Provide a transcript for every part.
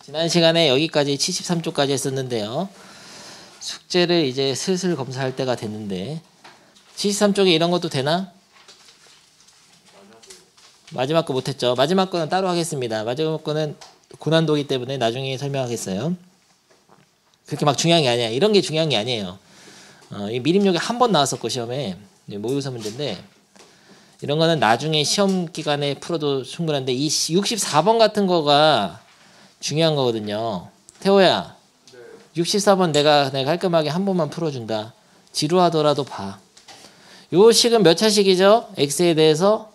지난 시간에 여기까지 73쪽까지 했었는데요. 숙제를 이제 슬슬 검사할 때가 됐는데 73쪽에 이런 것도 되나? 마지막 거 못했죠. 마지막 거는 따로 하겠습니다. 마지막 거는 고난도이기 때문에 나중에 설명하겠어요. 그렇게 막 중요한 게 아니야. 이런 게 중요한 게 아니에요. 이 미림역에 한 번 나왔었고 시험에 모의고사 문제인데 이런 거는 나중에 시험 기간에 풀어도 충분한데 이 64번 같은 거가 중요한 거거든요. 태호야, 네. 64번 내가 깔끔하게 한 번만 풀어준다. 지루하더라도 봐. 요 식은 몇 차식이죠? x에 대해서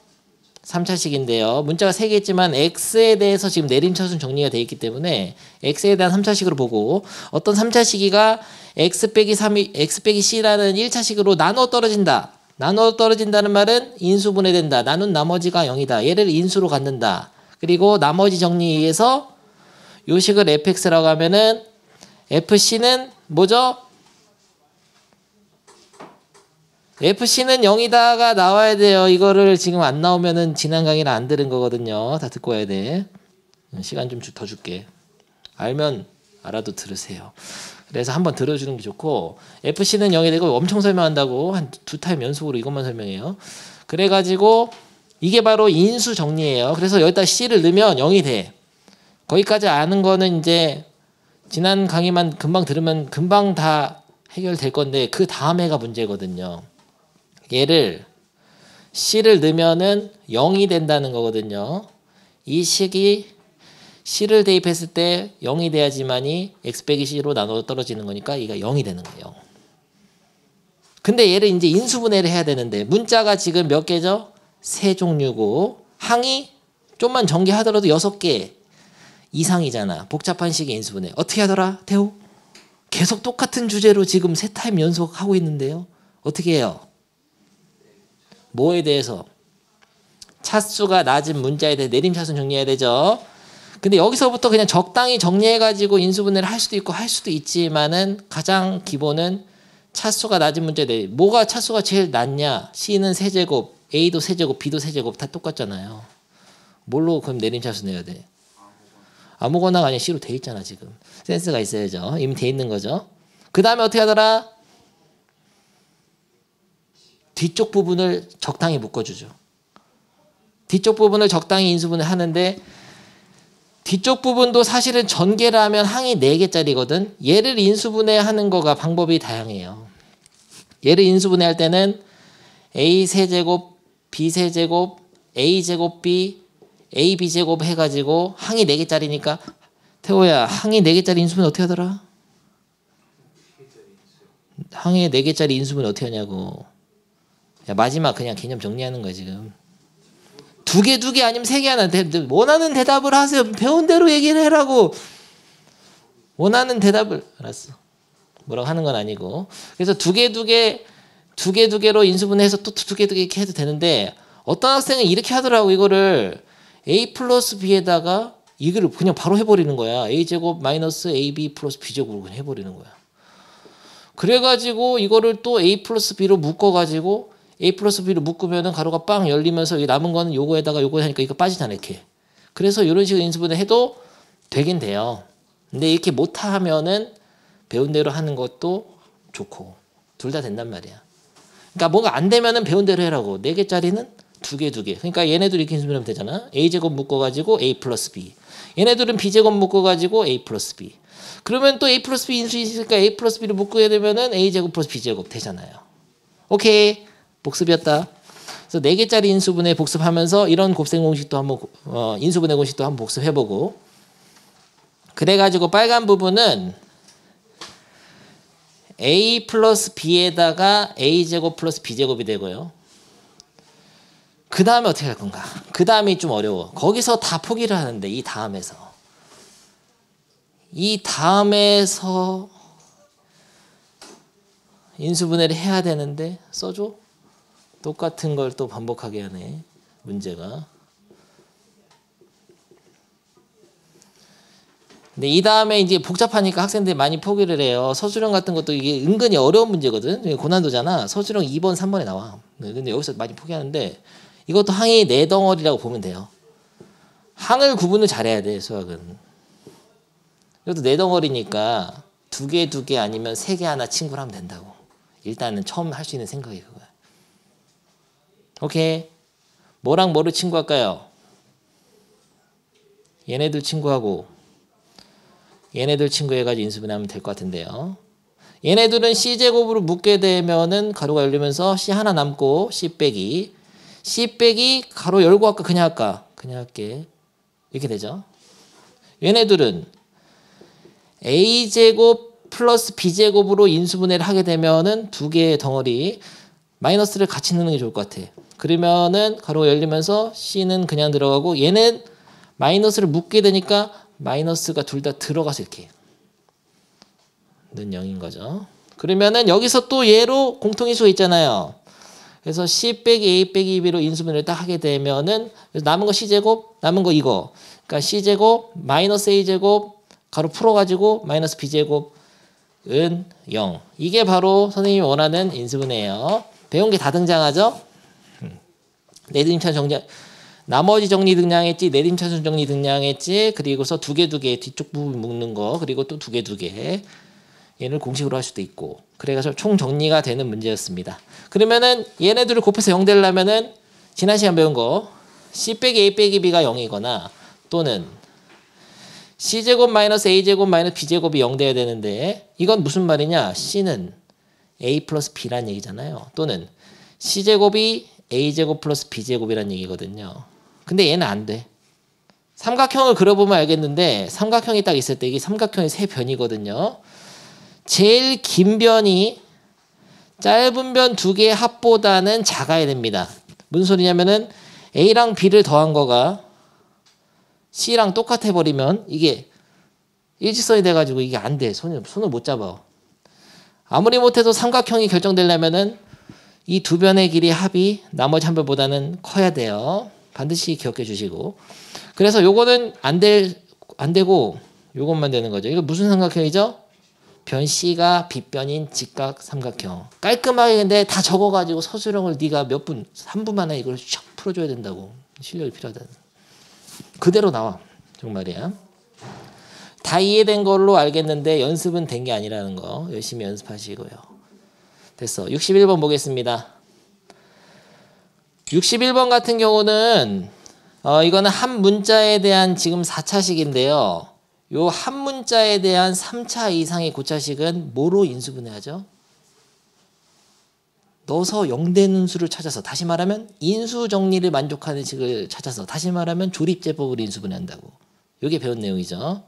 3차식인데요. 문자가 3개 있지만 x에 대해서 지금 내림차순 정리가 되어 있기 때문에 x에 대한 3차식으로 보고 어떤 3차식이가 x 빼기 c라는 1차식으로 나눠 떨어진다. 나눠 떨어진다는 말은 인수분해된다. 나눈 나머지가 0이다. 얘를 인수로 갖는다. 그리고 나머지 정리에 의해서 요 식을 fx라고 하면은 fc는 뭐죠? fc는 0이다가 나와야 돼요. 이거를 지금 안 나오면은 지난 강의를 안 들은 거거든요. 다 듣고 와야 돼. 시간 좀 더 줄게. 알면 알아도 들으세요. 그래서 한번 들어주는 게 좋고 fc는 0이 되고 엄청 설명한다고 한 2타임 연속으로 이것만 설명해요. 그래가지고 이게 바로 인수 정리예요. 그래서 여기다 c를 넣으면 0이 돼. 거기까지 아는 거는 이제 지난 강의만 금방 들으면 금방 다 해결될 건데 그 다음에가 문제거든요. 얘를 c를 넣으면은 0이 된다는 거거든요. 이 식이 c를 대입했을 때 0이 돼야지만이 x 빼기 c로 나눠 떨어지는 거니까 얘가 0이 되는 거예요. 근데 얘를 이제 인수분해를 해야 되는데 문자가 지금 몇 개죠? 3종류고 항이 좀만 전개하더라도 6개 이상이잖아. 복잡한 식의 인수분해. 어떻게 하더라? 태호? 계속 똑같은 주제로 지금 3타임 연속 하고 있는데요. 어떻게 해요? 뭐에 대해서? 차수가 낮은 문자에 대해 내림차순 정리해야 되죠. 근데 여기서부터 그냥 적당히 정리해가지고 인수분해를 할 수도 있고 할 수도 있지만은 가장 기본은 차수가 낮은 문자에 대해 뭐가 차수가 제일 낮냐? C는 세제곱, A도 세제곱, B도 세제곱 다 똑같잖아요. 뭘로 그럼 내림차순 내야 돼? 아무거나가 아니라 C로 돼 있잖아 지금. 센스가 있어야죠. 이미 돼 있는 거죠. 그 다음에 어떻게 하더라? 뒤쪽 부분을 적당히 묶어주죠. 뒤쪽 부분을 적당히 인수분해 하는데 뒤쪽 부분도 사실은 전개를 하면 항이 4개짜리거든. 얘를 인수분해 하는 거가 방법이 다양해요. 얘를 인수분해 할 때는 A 세제곱, B 세제곱, A 제곱 B, AB 제곱 해가지고 항이 4개짜리니까 태호야 항이 4개짜리 인수분해 어떻게 하더라? 항이 4개짜리 인수분해 어떻게 하냐고. 야, 마지막 그냥 개념 정리하는 거야 지금. 2개 아니면 3개 하나. 원하는 대답을 하세요. 배운 대로 얘기를 해라고. 원하는 대답을. 알았어. 뭐라고 하는 건 아니고. 그래서 2개로 인수분해해서 또 2개 이렇게 해도 되는데 어떤 학생은 이렇게 하더라고. 이거를 A 플러스 B에다가 이거를 그냥 바로 해버리는 거야. A제곱 마이너스 AB 플러스 B제곱으로 그냥 해버리는 거야. 그래가지고 이거를 또 A 플러스 B로 묶어가지고 A 플러스 B로 묶으면은 가로가 빵 열리면서 남은 거는 요거에다가 요거 하니까 이거 빠지잖아 이렇게. 그래서 이런 식으로 인수분해 해도 되긴 돼요. 근데 이렇게 못하면은 배운 대로 하는 것도 좋고 둘 다 된단 말이야. 그러니까 뭐가 안 되면은 배운 대로 해라고. 4개짜리는 2개. 그러니까 얘네들 이렇게 인수분해하면 되잖아. A제곱 묶어가지고 A 플러스 B. 얘네들은 B제곱 묶어가지고 A 플러스 B. 그러면 또 A 플러스 B 인수 있으니까 A 플러스 B를 묶게 되면은 A제곱 플러스 B제곱 되잖아요. 오케이. 복습이었다. 그래서 4개짜리 인수분해 복습하면서 이런 곱셈 공식도 한번 인수분해 공식도 한번 복습해보고 그래가지고 빨간 부분은 A 플러스 B에다가 A제곱 플러스 B제곱이 되고요. 그 다음에 어떻게 할 건가? 그 다음이 좀 어려워. 거기서 다 포기를 하는데 이 다음에서 인수분해를 해야 되는데 써줘? 똑같은 걸 또 반복하게 하네. 문제가. 근데 이 다음에 이제 복잡하니까 학생들이 많이 포기를 해요. 서술형 같은 것도 이게 은근히 어려운 문제거든. 고난도잖아. 서술형 2번, 3번에 나와. 근데 여기서 많이 포기하는데 이것도 항이 4덩어리라고 보면 돼요. 항을 구분을 잘해야 돼, 수학은. 이것도 네 덩어리니까 두 개 아니면 세 개 하나 친구를 하면 된다고. 일단은 처음 할 수 있는 생각이 그거야. 오케이. 뭐랑 뭐를 친구할까요? 얘네들 친구하고 얘네들 친구해가지고 인수분해하면 될 것 같은데요. 얘네들은 C제곱으로 묶게 되면은 가로가 열리면서 C 하나 남고 C 빼기 가로 열고 할까 그냥 할까? 그냥 할게. 이렇게 되죠. 얘네들은 A제곱 플러스 B제곱으로 인수분해를 하게 되면은 두 개의 덩어리 마이너스를 같이 넣는 게 좋을 것 같아. 그러면은 가로가 열리면서 C는 그냥 들어가고 얘는 마이너스를 묶게 되니까 마이너스가 둘 다 들어가서 이렇게 는 0인 거죠. 그러면은 여기서 또 얘로 공통인수가 있잖아요. 그래서 C 빼기 A 빼기 B로 인수분해를 딱 하게 되면은 남은 거 C제곱, 남은 거 이거. 그러니까 C제곱 마이너스 A제곱 가로 풀어가지고 마이너스 B제곱은 0. 이게 바로 선생님이 원하는 인수분해예요. 배운 게 다 등장하죠? 내림차 정리, 나머지 정리 등장했지, 내림차순 정리 등장했지, 그리고서 두 개 뒤쪽 부분 묶는 거, 그리고 또 두 개. 얘를 공식으로 할 수도 있고. 그래가지고 총 정리가 되는 문제였습니다. 그러면은 얘네들을 곱해서 0 되려면은 지난 시간 배운 거 C 빼기 A 빼기 B가 0이거나 또는 C제곱 마이너스 A제곱 마이너스 B제곱이 0 돼야 되는데 이건 무슨 말이냐? C는 A 플러스 B란 얘기잖아요. 또는 C제곱이 A제곱 플러스 B제곱이란 얘기거든요. 근데 얘는 안 돼. 삼각형을 그려보면 알겠는데 삼각형이 딱 있을 때 이게 삼각형의 세 변이거든요. 제일 긴 변이 짧은 변 두 개의 합보다는 작아야 됩니다. 무슨 소리냐면은 A랑 B를 더한 거가 C랑 똑같아 버리면 이게 일직선이 돼가지고 이게 안 돼. 손을 못 잡아. 아무리 못해도 삼각형이 결정되려면은 이 두 변의 길이 합이 나머지 한 변보다는 커야 돼요. 반드시 기억해 주시고. 그래서 요거는 안 되고 요것만 되는 거죠. 이거 무슨 삼각형이죠? 변 C가 빗변인 직각 삼각형. 깔끔하게 근데 다 적어가지고 서술형을 네가 몇 분, 3분 만에 이걸 샥 풀어줘야 된다고. 실력이 필요하다. 그대로 나와. 정말이야. 다 이해된 걸로 알겠는데 연습은 된 게 아니라는 거 열심히 연습하시고요. 됐어. 61번 보겠습니다. 61번 같은 경우는 이거는 한 문자에 대한 지금 4차식인데요. 요 한 문자에 대한 3차 이상의 고차식은 뭐로 인수분해하죠? 넣어서 0 되는 수를 찾아서, 다시 말하면 인수 정리를 만족하는 식을 찾아서, 다시 말하면 조립제법으로 인수분해한다고. 이게 배운 내용이죠.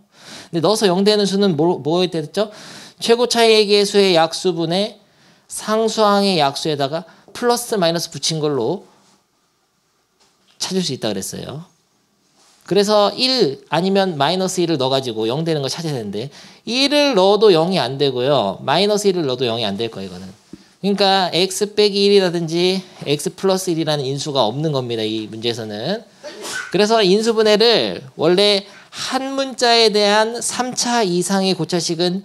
근데 넣어서 0 되는 수는 뭐에 됐죠? 최고 차이의 계수의 약수분의 상수항의 약수에다가 플러스 마이너스 붙인 걸로 찾을 수 있다 그랬어요. 그래서 1 아니면 마이너스 1을 넣어가지고 0 되는 걸 찾아야 되는데 1을 넣어도 0이 안 되고요. 마이너스 1을 넣어도 0이 안 될 거예요. 이거는. 그러니까 x 빼기 1이라든지 x 플러스 1이라는 인수가 없는 겁니다. 이 문제에서는. 그래서 인수분해를 원래 한 문자에 대한 3차 이상의 고차식은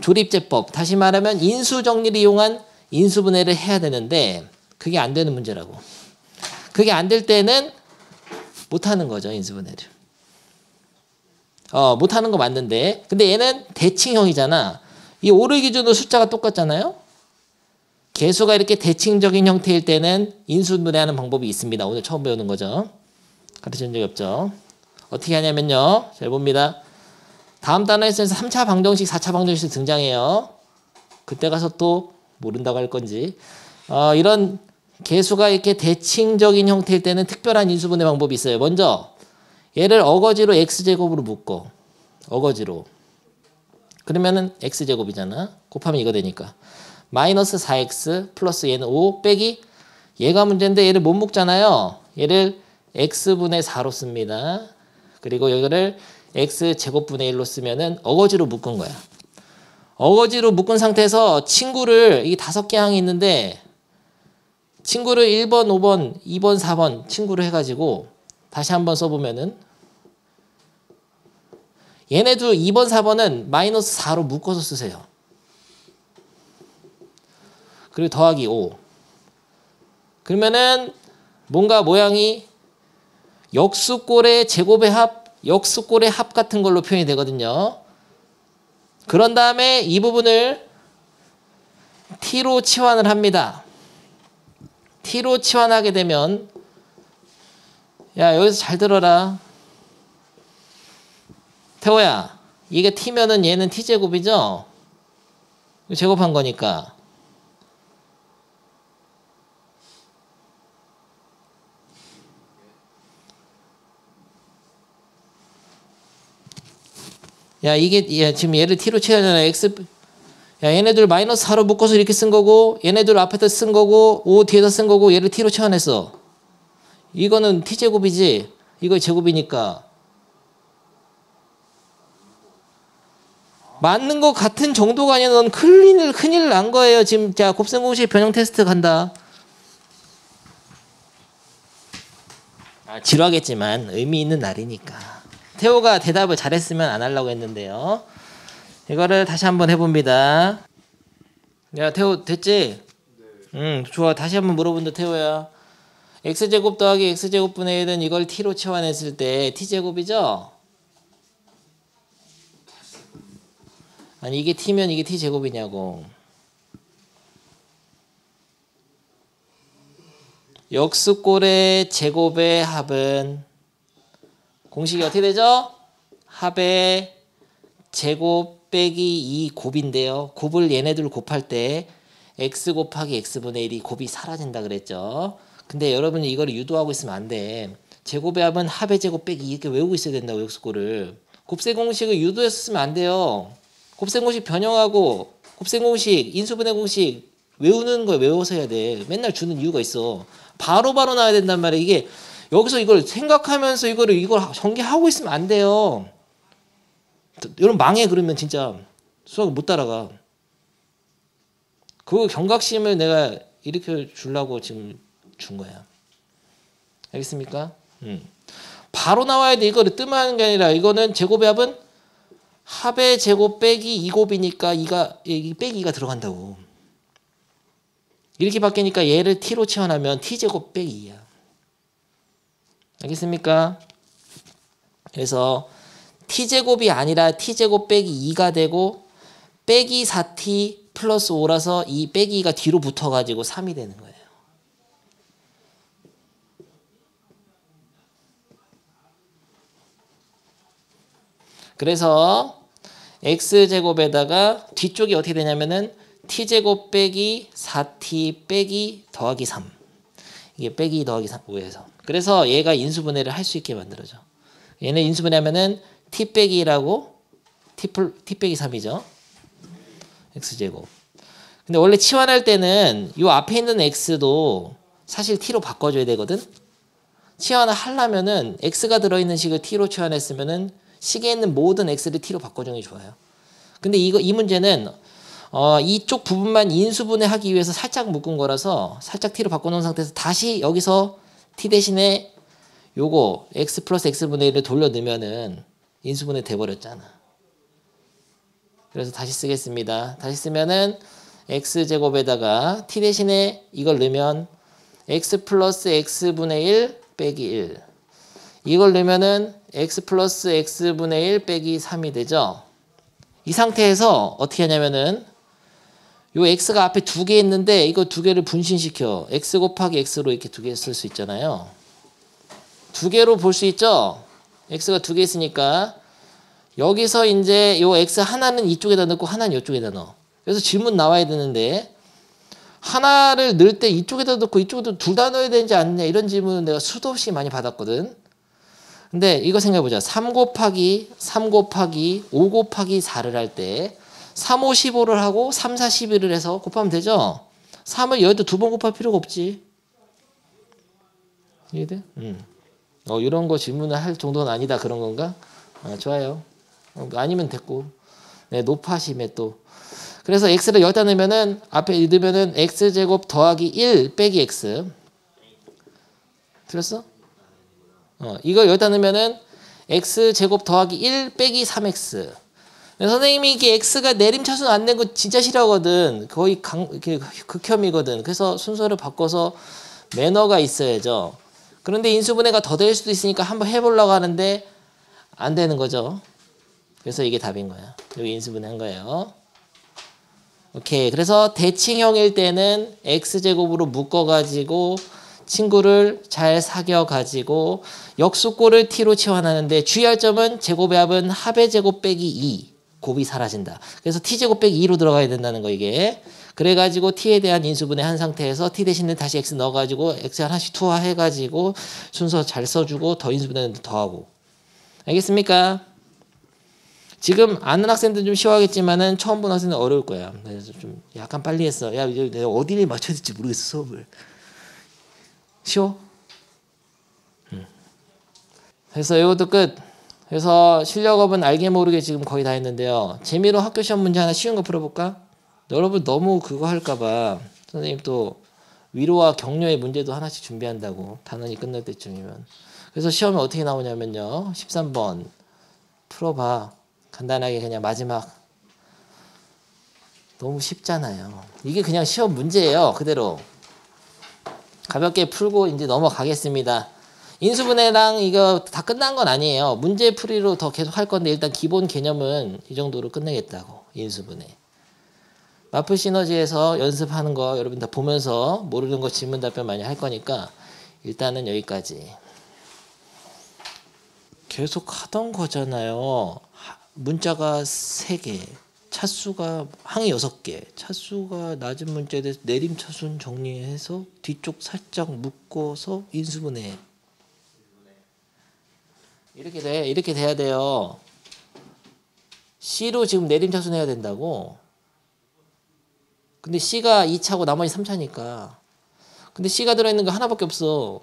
조립제법, 다시 말하면 인수정리를 이용한 인수분해를 해야 되는데 그게 안 되는 문제라고. 그게 안 될 때는 못하는 거죠. 인수분해를. 못하는 거 맞는데 근데 얘는 대칭형이잖아. 이 오를 기준으로 숫자가 똑같잖아요. 개수가 이렇게 대칭적인 형태일 때는 인수분해하는 방법이 있습니다. 오늘 처음 배우는 거죠. 가르쳐준 적이 없죠. 어떻게 하냐면요. 잘 봅니다. 다음 단어에서 3차 방정식, 4차 방정식 등장해요. 그때 가서 또 모른다고 할 건지. 이런 개수가 이렇게 대칭적인 형태일 때는 특별한 인수분해 방법이 있어요. 먼저 얘를 어거지로 x제곱으로 묶고, 어거지로. 그러면은 x제곱이잖아. 곱하면 이거 되니까. 마이너스 4x 플러스 얘는 5 빼기 얘가 문제인데 얘를 못 묶잖아요. 얘를 x분의 4로 씁니다. 그리고 여기를 x제곱분의 1로 쓰면은 어거지로 묶은 거야. 어거지로 묶은 상태에서 친구를, 이게 5개 항이 있는데 친구를 1번, 5번, 2번, 4번 친구를 해가지고 다시 한번 써보면은 얘네도 2번, 4번은 마이너스 4로 묶어서 쓰세요. 그리고 더하기 5. 그러면은 뭔가 모양이 역수꼴의 제곱의 합, 역수꼴의 합 같은 걸로 표현이 되거든요. 그런 다음에 이 부분을 t로 치환을 합니다. t로 치환하게 되면 야 여기서 잘 들어라. 태호야 이게 t면은 얘는 t제곱이죠? 제곱한 거니까. 야 이게 지금 얘를 t로 치환하잖아. x 야 얘네들 마이너스 4로 묶어서 이렇게 쓴 거고 얘네들 앞에다 쓴 거고 5 뒤에다 쓴 거고 얘를 t로 치환했어. 이거는 t제곱이지. 이거 제곱이니까. 맞는 거 같은 정도가 아니라 넌 큰일 난 거예요. 지금 자 곱셈공식 변형 테스트 간다. 지루하겠지만 의미 있는 날이니까. 태호가 대답을 잘했으면 안 하려고 했는데요. 이거를 다시 한번 해봅니다. 야 태호 됐지? 네. 좋아. 다시 한번 물어본다 태호야. x제곱 더하기 x제곱분의 1은 이걸 t로 치환했을 때 t제곱이죠? 아니 이게 t면 이게 t제곱이냐고. 역수꼴의 제곱의 합은 공식이 어떻게 되죠? 합의 제곱 빼기 2 곱인데요. 곱을 얘네들 곱할 때 x 곱하기 x분의 1이 곱이 사라진다 그랬죠. 근데 여러분이 이걸 유도하고 있으면 안 돼. 제곱의 합은 합의 제곱 빼기 2 이렇게 외우고 있어야 된다고 역수꼴을. 곱셈 공식을 유도해서 쓰면 안 돼요. 곱셈 공식 변형하고 곱셈 공식, 인수분해 공식 외우는 거 외워서 해야 돼. 맨날 주는 이유가 있어. 바로바로 나와야 된단 말이야. 이게 여기서 이걸 생각하면서 이걸 전개하고 있으면 안 돼요. 여러분 망해. 그러면 진짜 수학을 못 따라가. 그 경각심을 내가 일으켜 주려고 지금 준 거야. 알겠습니까? 바로 나와야 돼. 이거를 뜨면 하는 게 아니라 이거는 제곱의 합은 합의 제곱 빼기 2곱이니까 이 빼기 2가 들어간다고. 이렇게 바뀌니까 얘를 t로 치환하면 t제곱 빼기 2야. 알겠습니까? 그래서 t제곱이 아니라 t제곱 빼기 2가 되고 빼기 4t 플러스 5라서 이 빼기 2가 뒤로 붙어가지고 3이 되는 거예요. 그래서 x제곱에다가 뒤쪽이 어떻게 되냐면은 t제곱 빼기 4t 빼기 더하기 3. 이게 빼기 더하기 3, 5에서. 그래서 얘가 인수분해를 할 수 있게 만들어져. 얘는 인수분해하면은 t 빼기 1하고 t 빼기 3이죠. x제곱. 근데 원래 치환할 때는 이 앞에 있는 x도 사실 t로 바꿔줘야 되거든. 치환을 하려면은 x가 들어있는 식을 t로 치환했으면은 식에 있는 모든 x를 t로 바꿔주는 게 좋아요. 근데 이 문제는 이쪽 부분만 인수분해하기 위해서 살짝 묶은 거라서 살짝 t로 바꿔놓은 상태에서 다시 여기서 t 대신에 요거 x 플러스 x분의 1을 돌려 넣으면은 인수분해 돼버렸잖아. 그래서 다시 쓰겠습니다. 다시 쓰면은 x제곱에다가 t 대신에 이걸 넣으면 x 플러스 x분의 1 빼기 1. 이걸 넣으면은 x 플러스 x분의 1 빼기 3이 되죠. 이 상태에서 어떻게 하냐면은 요 x가 앞에 두 개 있는데 이거 두 개를 분신시켜. x 곱하기 x로 이렇게 두 개 쓸 수 있잖아요. 두 개로 볼 수 있죠. x가 두 개 있으니까 여기서 이제 요 x 하나는 이쪽에다 넣고 하나는 이쪽에다 넣어. 그래서 질문 나와야 되는데 하나를 넣을 때 이쪽에다 넣고 이쪽에다 둘 다 넣어야 되는지 않느냐 이런 질문은 내가 수도 없이 많이 받았거든. 근데 이거 생각해보자. 3 곱하기 5 곱하기 4를 할 때 3, 5, 15를 하고 3, 4, 11을 해서 곱하면 되죠. 3을 여기다 두 번 곱할 필요가 없지. 이해돼? 이런 거 질문을 할 정도는 아니다 그런 건가? 좋아요. 아니면 됐고. 네, 높아심에 또. 그래서 x를 여기다 넣으면은 앞에 넣으면은 x제곱 더하기 1 빼기 x. 들었어? 이걸 여기다 넣으면은 x제곱 더하기 1 빼기 3x. 선생님이 이게 x가 내림차순 안 된 거 진짜 싫어하거든. 거의 이렇게 극혐이거든. 그래서 순서를 바꿔서 매너가 있어야죠. 그런데 인수분해가 더 될 수도 있으니까 한번 해보려고 하는데 안 되는 거죠. 그래서 이게 답인 거야. 여기 인수분해한 거예요. 오케이. 그래서 대칭형일 때는 x제곱으로 묶어가지고 친구를 잘 사귀어가지고 역수꼴을 t로 치환하는데 주의할 점은 제곱의 합은 합의 제곱 빼기 2. 곱이 사라진다. 그래서 t제곱 빼기 2로 들어가야 된다는 거 이게. 그래가지고 t에 대한 인수분해 한 상태에서 t 대신에 다시 x 넣어가지고 x 하나씩 투하해가지고 순서 잘 써주고 더 인수분해는 더하고. 알겠습니까? 지금 아는 학생들은 좀 쉬워하겠지만은 처음 본 학생들은 어려울 거야. 그래서 좀 약간 빨리 했어. 야, 이제 내가 어디를 맞춰야 될지 모르겠어, 수업을. 쉬워? 그래서 이것도 끝. 그래서 실력업은 알게 모르게 지금 거의 다 했는데요. 재미로 학교 시험 문제 하나 쉬운 거 풀어볼까? 여러분 너무 그거 할까봐 선생님 또 위로와 격려의 문제도 하나씩 준비한다고. 단원이 끝날 때쯤이면. 그래서 시험이 어떻게 나오냐면요. 13번 풀어봐. 간단하게 그냥 마지막. 너무 쉽잖아요. 이게 그냥 시험 문제예요. 그대로. 가볍게 풀고 이제 넘어가겠습니다. 인수분해랑 이거 다 끝난 건 아니에요. 문제 풀이로 더 계속 할 건데 일단 기본 개념은 이 정도로 끝내겠다고. 인수분해. 마플 시너지에서 연습하는 거 여러분 다 보면서 모르는 거 질문 답변 많이 할 거니까 일단은 여기까지. 계속 하던 거잖아요. 문자가 3개, 차수가 항이 6개, 차수가 낮은 문자에 대해서 내림 차수는 정리해서 뒤쪽 살짝 묶어서 인수분해. 이렇게 돼. 이렇게 돼야 돼요. C로 지금 내림 차수 내야 된다고. 근데 C가 2차고 나머지 3차니까. 근데 C가 들어있는 거 하나밖에 없어.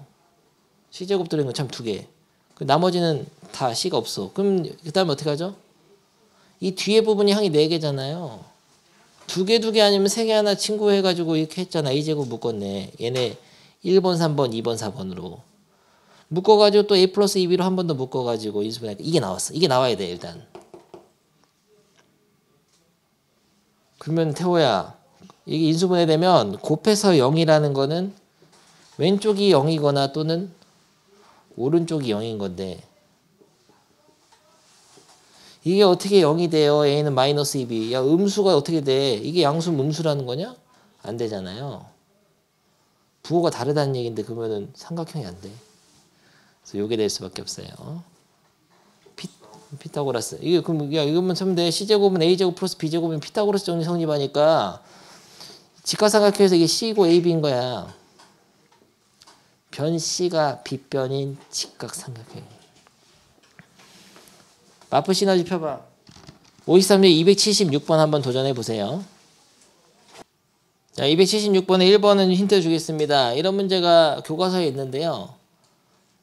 C제곱 들어있는 거 참 2개. 나머지는 다 C가 없어. 그럼 그 다음에 어떻게 하죠? 이 뒤에 부분이 항이 4개잖아요. 2개 2개 아니면 3개 하나 친구해가지고 이렇게 했잖아. A제곱 묶었네. 얘네 1번, 3번, 2번, 4번으로. 묶어가지고 또 A 플러스 2B로 한 번 더 묶어가지고 인수분해. 이게 나왔어. 이게 나와야 돼 일단. 그러면 태호야, 이게 인수분해 되면 곱해서 0이라는 거는 왼쪽이 0이거나 또는 오른쪽이 0인 건데 이게 어떻게 0이 돼요? A는 마이너스 2B. 야, 음수가 어떻게 돼? 이게 양수 음수라는 거냐? 안 되잖아요. 부호가 다르다는 얘기인데 그러면은 삼각형이 안 돼. 그래서 요게 될 수밖에 없어요. 피타고라스. 이게 그럼 야 이것만 참면 돼. C제곱은 A제곱 플러스 B제곱은 피타고라스 정리 성립하니까 직각삼각형에서 이게 C고 AB인 거야. 변 C가 B변인 직각삼각형. 마플 시너지 펴봐. 53에 276번 한번 도전해 보세요. 자, 276번에 1번은 힌트 주겠습니다. 이런 문제가 교과서에 있는데요.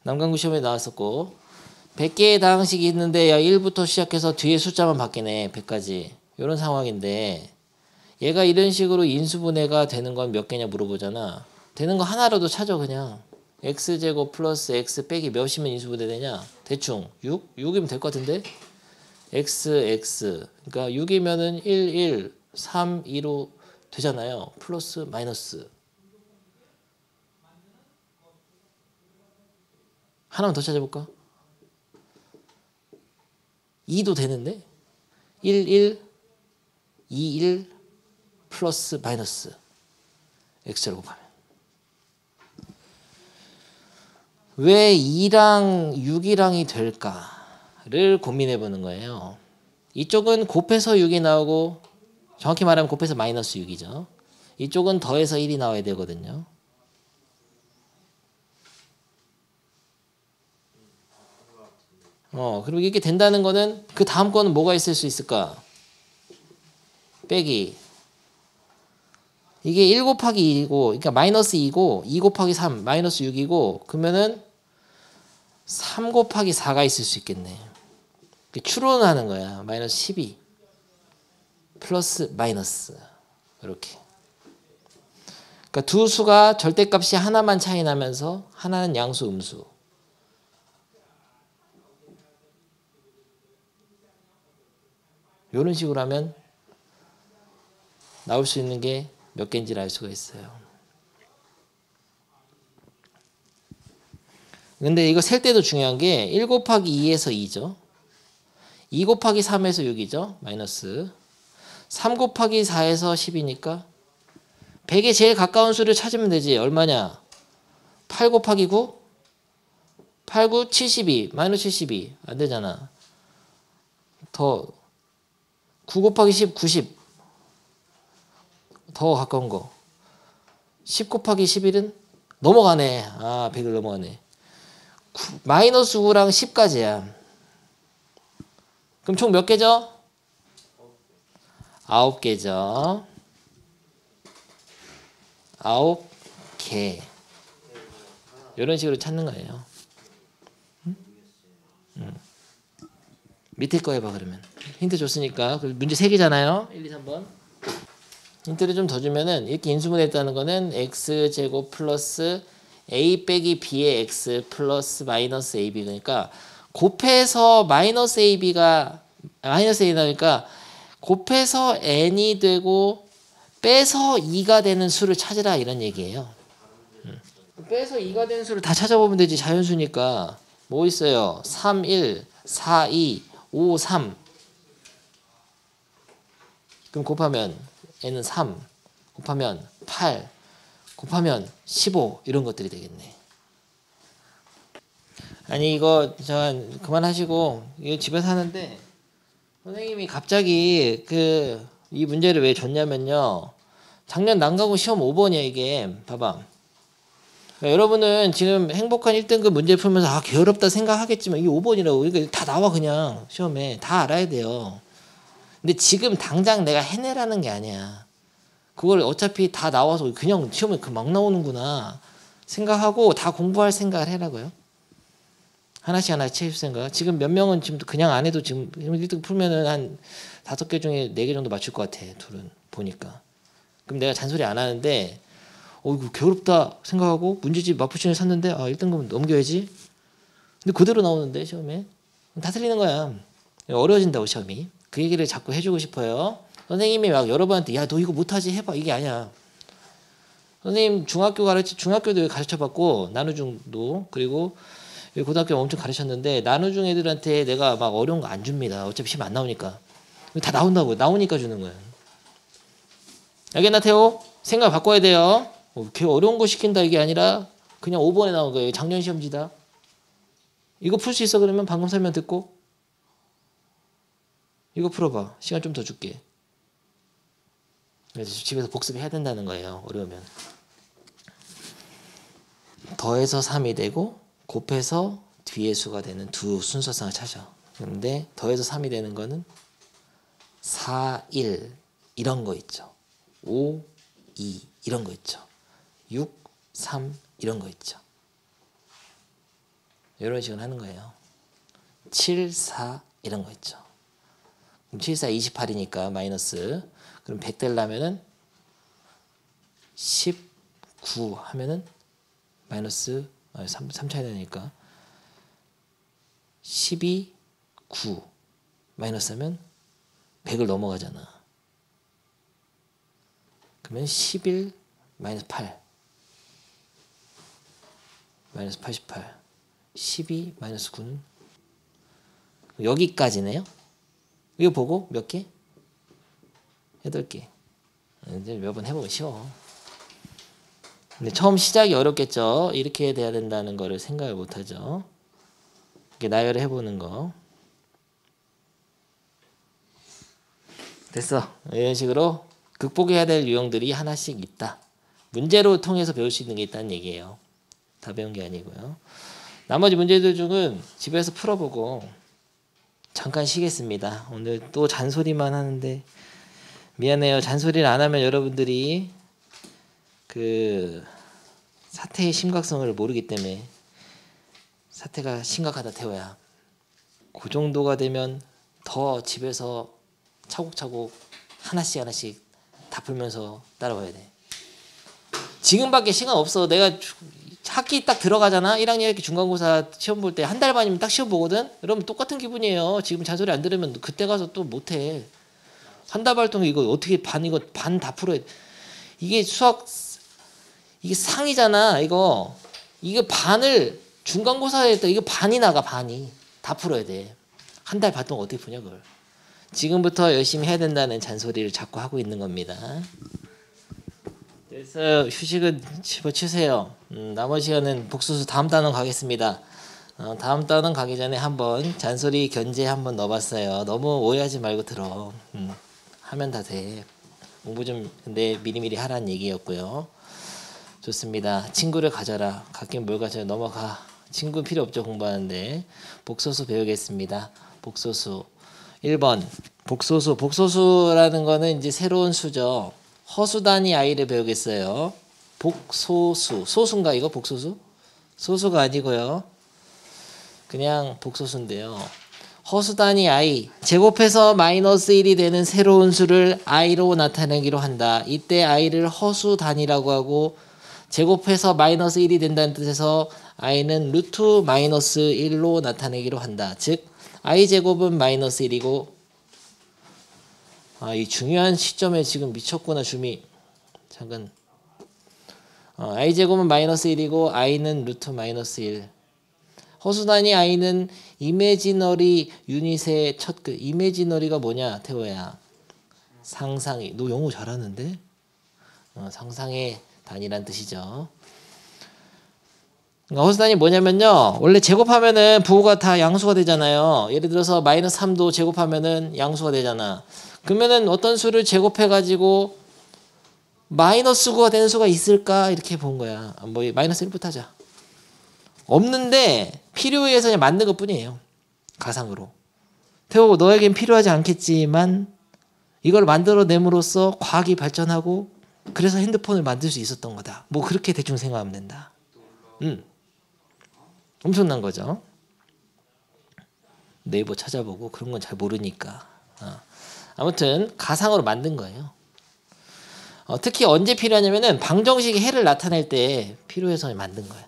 남강구 시험에 나왔었고 100개의 다항식이 있는데 야 1부터 시작해서 뒤에 숫자만 바뀌네. 100까지. 이런 상황인데 얘가 이런 식으로 인수분해가 되는 건 몇 개냐 물어보잖아. 되는 거 하나라도 찾아 그냥. x제곱 플러스 x 빼기 몇이면 인수분해 되냐? 대충 6? 6이면 될 것 같은데? x 그러니까 6이면은 1, 1, 3, 2로 되잖아요. 플러스 마이너스. 하나만 더 찾아볼까? 2도 되는데? 1, 1, 2, 1 플러스 마이너스 x를 곱하면 왜 2랑 6이랑이 될까를 고민해 보는 거예요. 이쪽은 곱해서 6이 나오고 정확히 말하면 곱해서 마이너스 6이죠. 이쪽은 더해서 1이 나와야 되거든요. 그리고 이게 된다는 거는 그 다음 거는 뭐가 있을 수 있을까? 빼기. 이게 1 곱하기 2이고, 그러니까 마이너스 2고, 2 곱하기 3, 마이너스 6이고, 그러면은 3 곱하기 4가 있을 수 있겠네. 추론하는 거야. 마이너스 12. 플러스 마이너스. 이렇게. 그러니까 두 수가 절대값이 하나만 차이 나면서 하나는 양수, 음수. 이런 식으로 하면 나올 수 있는 게 몇 개인지를 알 수가 있어요. 근데 이거 셀 때도 중요한 게 1 곱하기 2에서 2죠. 2 곱하기 3에서 6이죠. 마이너스 3 곱하기 4에서 10이니까 100에 제일 가까운 수를 찾으면 되지. 얼마냐? 8 곱하기 9? 8, 9, 72. 마이너스 72. 안 되잖아. 더 9 곱하기 10, 90. 더 가까운 거. 10 곱하기 11은 넘어가네. 아, 100을 넘어가네. 마이너스 9랑 10까지야. 그럼 총 몇 개죠? 9개죠. 9개. 이런 식으로 찾는 거예요. 밑에 거 해봐 그러면. 힌트 줬으니까. 문제 3개잖아요. 1, 2, 3번. 힌트를 좀 더 주면은 이렇게 인수분해했다는 거는 x제곱 플러스 a 빼기 b의 x 플러스 마이너스 ab. 그러니까 곱해서 마이너스 ab가 마이너스 a 나니까 곱해서 n이 되고 빼서 2가 되는 수를 찾으라 이런 얘기예요. 빼서 2가 되는 수를 다 찾아보면 되지. 자연수니까. 뭐 있어요? 3, 1, 4, 2, 5, 3. 그럼 곱하면 n은 3, 곱하면 8, 곱하면 15 이런 것들이 되겠네. 아니 이거 저 그만하시고 이거 집에서 하는데 선생님이 갑자기 이 문제를 왜 줬냐면요. 작년 난가고 시험 5번이야 이게. 봐봐. 그러니까 여러분은 지금 행복한 1등급 문제 풀면서 아 게으럽다 생각하겠지만 이게 5번이라고. 그러니까 다 나와 그냥 시험에. 다 알아야 돼요. 근데 지금 당장 내가 해내라는 게 아니야. 그걸 어차피 다 나와서 그냥 시험에 막 나오는구나 생각하고 다 공부할 생각을 해라고요. 하나씩 채울 생각. 지금 몇 명은 지금 그냥 안 해도 지금 1등 풀면은 한 5개 중에 4개 정도 맞출 것 같아. 둘은 보니까. 그럼 내가 잔소리 안 하는데 이거 괴롭다 생각하고 문제집 마푸치를 샀는데 1등급 넘겨야지. 근데 그대로 나오는데 시험에. 다 틀리는 거야. 어려워진다고 시험이. 그 얘기를 자꾸 해주고 싶어요. 선생님이 막 여러분한테 야 너 이거 못하지 해봐 이게 아니야. 선생님 중학교도 가르쳐봤고 나누중도 그리고 고등학교 엄청 가르쳤는데 나누중 애들한테 내가 막 어려운 거 안 줍니다. 어차피 시험 안 나오니까. 다 나온다고. 나오니까 주는 거야. 알겠나 태호? 생각 바꿔야 돼요. 걔 어려운 거 시킨다 이게 아니라 그냥 5번에 나온 거예요. 작년 시험지다. 이거 풀 수 있어 그러면 방금 설명 듣고 이거 풀어봐. 시간 좀 더 줄게. 그래서 집에서 복습해야 된다는 거예요. 어려우면. 더해서 3이 되고 곱해서 뒤의 수가 되는 두 순서상을 찾아. 그런데 더해서 3이 되는 거는 4, 1 이런 거 있죠. 5, 2 이런 거 있죠. 6, 3 이런 거 있죠. 이런 식으로 하는 거예요. 7, 4 이런 거 있죠. 그럼 7, 4, 28이니까 마이너스. 그럼 100 되려면은 19 하면은 마이너스 3 차이 나니까 12, 9 마이너스 하면 100을 넘어가잖아. 그러면 11 마이너스 8 마이너스 88 12 마이너스 9는 여기까지네요. 이거 보고 몇 개? 8개. 이제 몇 번 해보면 쉬워. 근데 처음 시작이 어렵겠죠. 이렇게 돼야 된다는 거를 생각을 못하죠. 이렇게 나열을 해보는 거. 됐어. 이런 식으로 극복해야 될 유형들이 하나씩 있다. 문제로 통해서 배울 수 있는 게 있다는 얘기예요. 다 배운 게 아니고요. 나머지 문제들 중은 집에서 풀어보고 잠깐 쉬겠습니다. 오늘 또 잔소리만 하는데 미안해요. 잔소리를 안 하면 여러분들이 그 사태의 심각성을 모르기 때문에. 사태가 심각하다 태호야. 그 정도가 되면 더 집에서 차곡차곡 하나씩 다 풀면서 따라와야 돼. 지금밖에 시간 없어. 내가 학기 딱 들어가잖아. 1학년 이렇게 중간고사 시험 볼 때 한 달 반이면 딱 시험 보거든. 여러분 똑같은 기분이에요. 지금 잔소리 안 들으면 그때 가서 또 못해. 한 달 반 동안 이거 어떻게 이거 반 다 풀어야 돼. 이게 수학 이게 상이잖아. 이거 반을 중간고사에 했다. 이거 반이 나가. 반이 다 풀어야 돼. 한 달 반 동안 어떻게 푸냐 그걸. 지금부터 열심히 해야 된다는 잔소리를 자꾸 하고 있는 겁니다. 그래서 휴식은 집어치세요. 나머지 시간은 복수수 다음 단원 가겠습니다. 다음 단원 가기 전에 한번 잔소리 견제 한번 넣어봤어요. 너무 오해하지 말고 들어. 하면 다 돼. 공부 좀 근데 미리미리 하라는 얘기였고요. 좋습니다. 친구를 가져라. 갖긴 뭘 가져요. 넘어가. 친구 필요 없죠. 공부하는데. 복소수 배우겠습니다. 복소수 1번 복소수. 복소수라는 거는 이제 새로운 수죠. 허수단위 아이를 배우겠어요. 복소수. 소수인가 이거 복소수? 소수가 아니고요. 그냥 복소수인데요. 허수단위 i 제곱해서 마이너스 1이 되는 새로운 수를 i로 나타내기로 한다. 이때 i를 허수단위라고 하고 제곱해서 마이너스 1이 된다는 뜻에서 i는 루트 마이너스 1로 나타내기로 한다. 즉 i제곱은 마이너스 1이고 이 중요한 시점에 지금 미쳤구나 줌이. 잠깐 i제곱은 마이너스 1이고 i는 루트 마이너스 1. 허수단위 i는 이미지너리 유닛의 첫 그 이미지너리가 뭐냐 태호야. 상상이. 너 영어 잘하는데? 상상의 단위란 뜻이죠. 그러니까 허수단위 뭐냐면요. 원래 제곱하면은 부호가 다 양수가 되잖아요. 예를 들어서 마이너스 3도 제곱하면은 양수가 되잖아. 그러면은 어떤 수를 제곱해가지고 마이너스 9가 되는 수가 있을까? 이렇게 본 거야. 뭐 마이너스 1부터 하자. 없는데 필요에 의해서 그냥 만든 것 뿐이에요. 가상으로. 태호 너에겐 필요하지 않겠지만 이걸 만들어냄으로써 과학이 발전하고 그래서 핸드폰을 만들 수 있었던 거다. 뭐 그렇게 대충 생각하면 된다. 엄청난 거죠. 네이버 찾아보고 그런 건 잘 모르니까. 아무튼 가상으로 만든 거예요. 특히 언제 필요하냐면은 방정식의 해를 나타낼 때 필요해서 만든 거예요.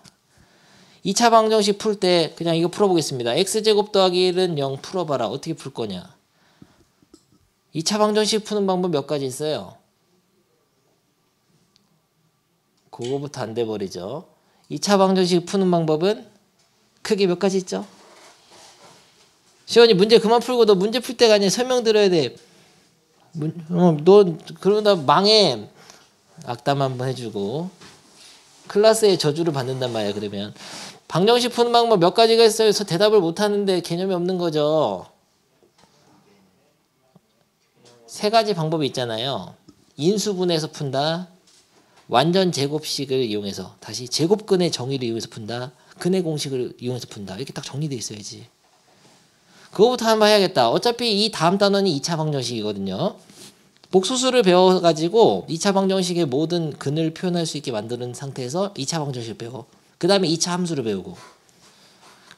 2차 방정식 풀 때 그냥 이거 풀어보겠습니다. x제곱 더하기 1은 0 풀어봐라. 어떻게 풀 거냐. 2차 방정식 푸는 방법 몇 가지 있어요. 그거부터 안 돼버리죠. 2차 방정식 푸는 방법은 크게 몇 가지 있죠. 시원이 문제 그만 풀고 너 문제 풀 때가 아니야. 설명 들어야 돼. 너 그러다 망해. 악담 한번 해주고 클래스의 저주를 받는단 말이야. 그러면 방정식 푸는 방법 몇 가지가 있어요. 그래서 대답을 못하는데 개념이 없는 거죠. 세 가지 방법이 있잖아요. 인수분해해서 푼다. 완전 제곱식을 이용해서 다시 제곱근의 정의를 이용해서 푼다. 근의 공식을 이용해서 푼다. 이렇게 딱 정리되어 있어야지. 그거부터 한번 해야겠다. 어차피 이 다음 단원이 2차 방정식이거든요. 복수수를 배워가지고 2차 방정식의 모든 근을 표현할 수 있게 만드는 상태에서 2차 방정식을 배워. 그 다음에 2차 함수를 배우고.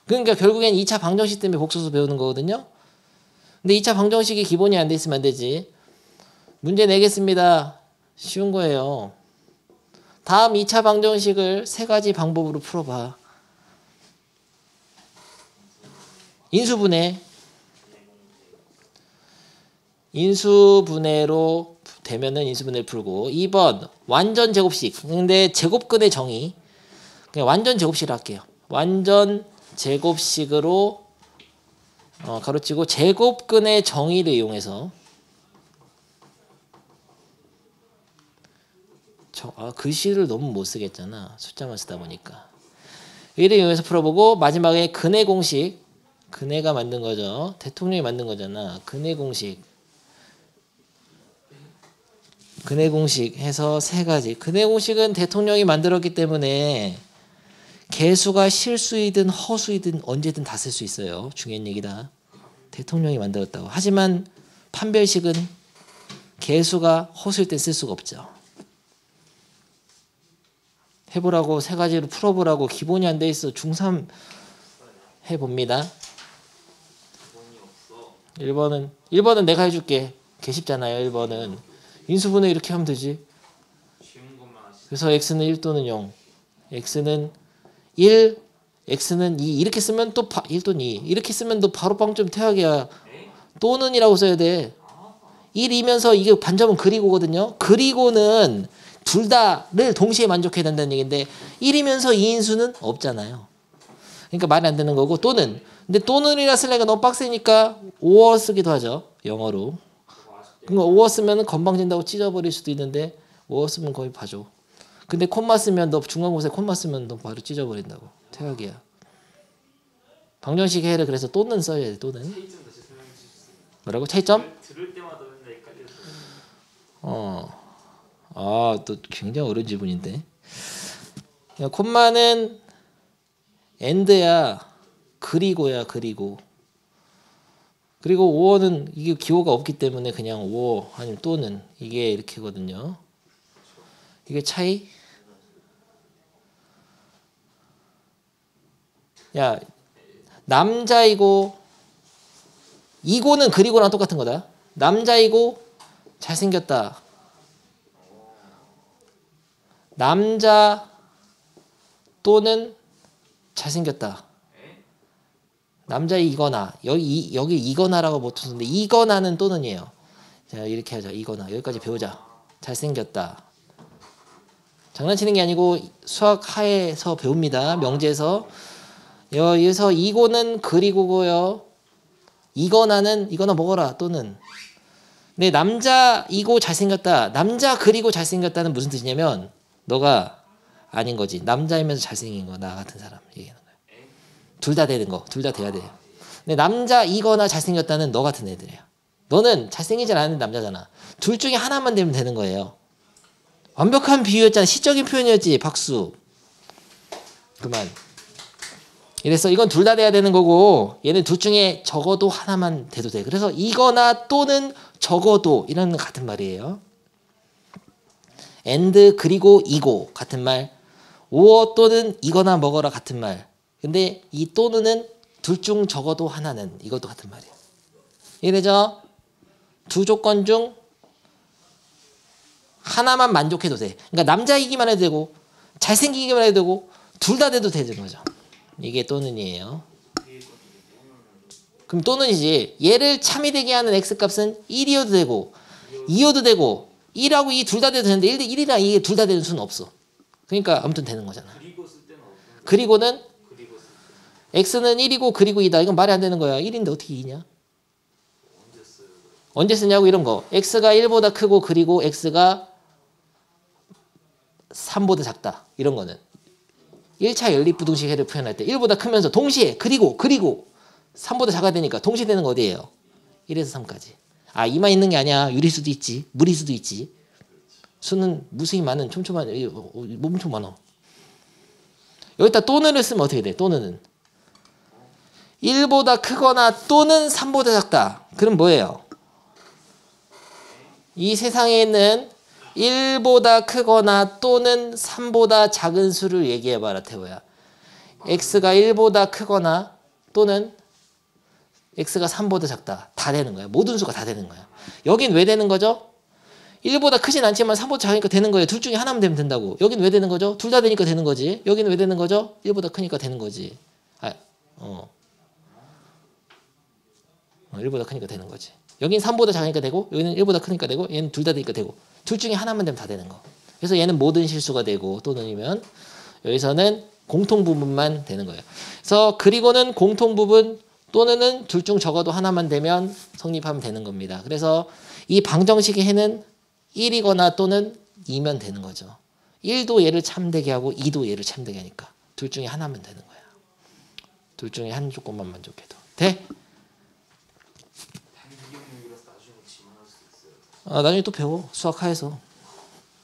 그러니까 결국엔 2차 방정식 때문에 복수수 배우는 거거든요. 근데 2차 방정식이 기본이 안 돼 있으면 안 되지. 문제 내겠습니다. 쉬운 거예요. 다음 2차 방정식을 세 가지 방법으로 풀어봐. 인수분해. 인수분해로 되면은 인수분해를 풀고 2번 완전 제곱식. 근데 제곱근의 정의 그냥 완전 제곱식을 할게요. 완전 제곱식으로 가로치고 제곱근의 정의를 이용해서 글씨를 너무 못 쓰겠잖아. 숫자만 쓰다 보니까. 이를 이용해서 풀어보고 마지막에 근의 공식. 근혜가 만든 거죠. 대통령이 만든 거잖아. 근의 공식. 근의 공식 해서 세 가지. 근의 공식은 대통령이 만들었기 때문에 개수가 실수이든 허수이든 언제든 다 쓸 수 있어요. 중요한 얘기다. 대통령이 만들었다고. 하지만 판별식은 개수가 허수일 때 쓸 수가 없죠. 해보라고 세 가지로 풀어보라고 기본이 안 돼 있어. 중3 해봅니다. 1번은 내가 해줄게. 개 쉽잖아요. 1번은 인수분해 이렇게 하면 되지. 그래서 x는 1 또는 0, x는 1, x는 2 이렇게 쓰면 또 1 또는 2 이렇게 쓰면 너 바로 빵점 퇴학이야. 또는 이라고 써야 돼. 1이면서 이게 반점은 그리고거든요. 그리고는 둘 다를 동시에 만족해야 된다는 얘기인데 1이면서 2인수는 없잖아요. 그러니까 말이 안 되는 거고 또는 근데 또는이라 쓰려니까 너무 빡세니까 or 쓰기도 하죠. 영어로. 그러니까 or 쓰면 건방진다고 찢어버릴 수도 있는데 or 쓰면 거의 봐줘. 근데 콤마 쓰면 너 중간고사에 콤마 쓰면 너 바로 찢어버린다고. 최악이야. 방정식 해를 그래서 또는 써야 돼. 또는. 뭐라고? 차이점? 들을 때마다 맨날 헷갈려서. 또 굉장히 어려운 지문인데. 콤마는 and야. 그리고야. 그리고. 그리고 or는 이게 기호가 없기 때문에 그냥 or 아니면 또는 이게 이렇게거든요. 이게 차이? 야, 남자이고 이고는 그리고랑 똑같은 거다. 남자이고 잘생겼다. 남자 또는 잘생겼다. 남자이거나 여기 이거나라고 못 쓰는데 이거나는 또는이에요. 자, 이렇게 하자. 이거나 여기까지 배우자. 잘생겼다. 장난치는 게 아니고 수학 하에서 배웁니다. 명제에서. 여기서 이고는 그리고고요. 이거나는 이거나 먹어라. 또는. 근데 남자이고 잘생겼다. 남자 그리고 잘생겼다는 무슨 뜻이냐면 너가 아닌 거지. 남자이면서 잘생긴 거. 나 같은 사람 얘기하는 거야. 둘 다 되는 거. 둘 다 돼야 돼요. 근데 남자이거나 잘생겼다는 너 같은 애들이야. 너는 잘생기지 않은 남자잖아. 둘 중에 하나만 되면 되는 거예요. 완벽한 비유였잖아. 시적인 표현이었지. 박수. 그만. 이래서 이건 둘 다 돼야 되는 거고 얘는 둘 중에 적어도 하나만 돼도 돼. 그래서 이거나 또는 적어도 이런 같은 말이에요. and 그리고 이고 같은 말. or 또는 이거나 먹어라 같은 말. 근데 이 또는은 둘 중 적어도 하나는 이것도 같은 말이에요. 이해되죠? 두 조건 중 하나만 만족해도 돼. 그러니까 남자이기만 해도 되고 잘생기기만 해도 되고 둘 다 돼도 되는 거죠. 이게 또는이에요. 그럼 또는이지. 얘를 참이 되게 하는 x값은 1이어도 되고 2여도 되고 1하고 2 둘 다 돼도 되는데 1이랑 2에 둘 다 되는 수는 없어. 그러니까 아무튼 되는 거잖아. 그리고는 x는 1이고 그리고 2다. 이건 말이 안 되는 거야. 1인데 어떻게 2냐? 언제 쓰냐고 이런 거. x가 1보다 크고 그리고 x가 3보다 작다. 이런 거는 1차 연립부등식 해를 표현할 때 1보다 크면서 동시에 그리고 3보다 작아야 되니까 동시에 되는 거 어디예요? 1에서 3까지. 아, 이만 있는 게 아니야. 유리 수도 있지. 무리 수도 있지. 수는 무수히 많은 촘촘한 엄청 많아. 여기다 또는을 쓰면 어떻게 돼? 또는은 1보다 크거나 또는 3보다 작다. 그럼 뭐예요? 이 세상에 있는 1보다 크거나 또는 3보다 작은 수를 얘기해봐라. 태호야. x가 1보다 크거나 또는 x가 3보다 작다. 다 되는 거야. 모든 수가 다 되는 거야. 여긴 왜 되는 거죠? 1보다 크진 않지만 3보다 작으니까 되는 거예요. 둘 중에 하나만 되면 된다고. 여긴 왜 되는 거죠? 둘 다 되니까 되는 거지. 여긴 왜 되는 거죠? 1보다 크니까 되는 거지. 1보다 크니까 되는 거지. 여긴 3보다 작으니까 되고 여기는 1보다 크니까 되고 얘는 둘 다 되니까 되고 둘 중에 하나만 되면 다 되는 거. 그래서 얘는 모든 실수가 되고 또는이면 여기서는 공통 부분만 되는 거예요. 그래서 그리고는 공통 부분 또는은 둘 중 적어도 하나만 되면 성립하면 되는 겁니다. 그래서 이 방정식의 해는 1이거나 또는 2면 되는 거죠. 1도 얘를 참되게 하고 2도 얘를 참되게 하니까 둘 중에 하나면 되는 거야. 둘 중에 한 조건만 만족해도 돼? 나중에 또 배워. 수학하에서.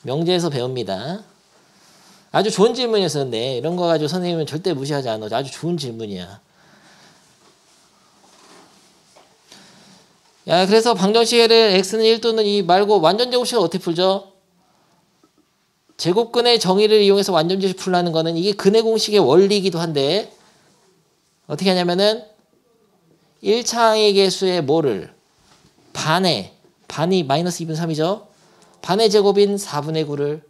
명제에서 배웁니다. 아주 좋은 질문이었었는데 이런 거 가지고 선생님은 절대 무시하지 않아. 아주 좋은 질문이야. 야, 그래서 방정식을 x는 1 또는 2 말고 완전 제곱식을 어떻게 풀죠? 제곱근의 정의를 이용해서 완전 제곱식 풀라는 거는 이게 근의 공식의 원리이기도 한데 어떻게 하냐면은 1차항의 개수의 뭐를 반이 마이너스 2분의 3이죠. 반의 제곱인 4분의 9를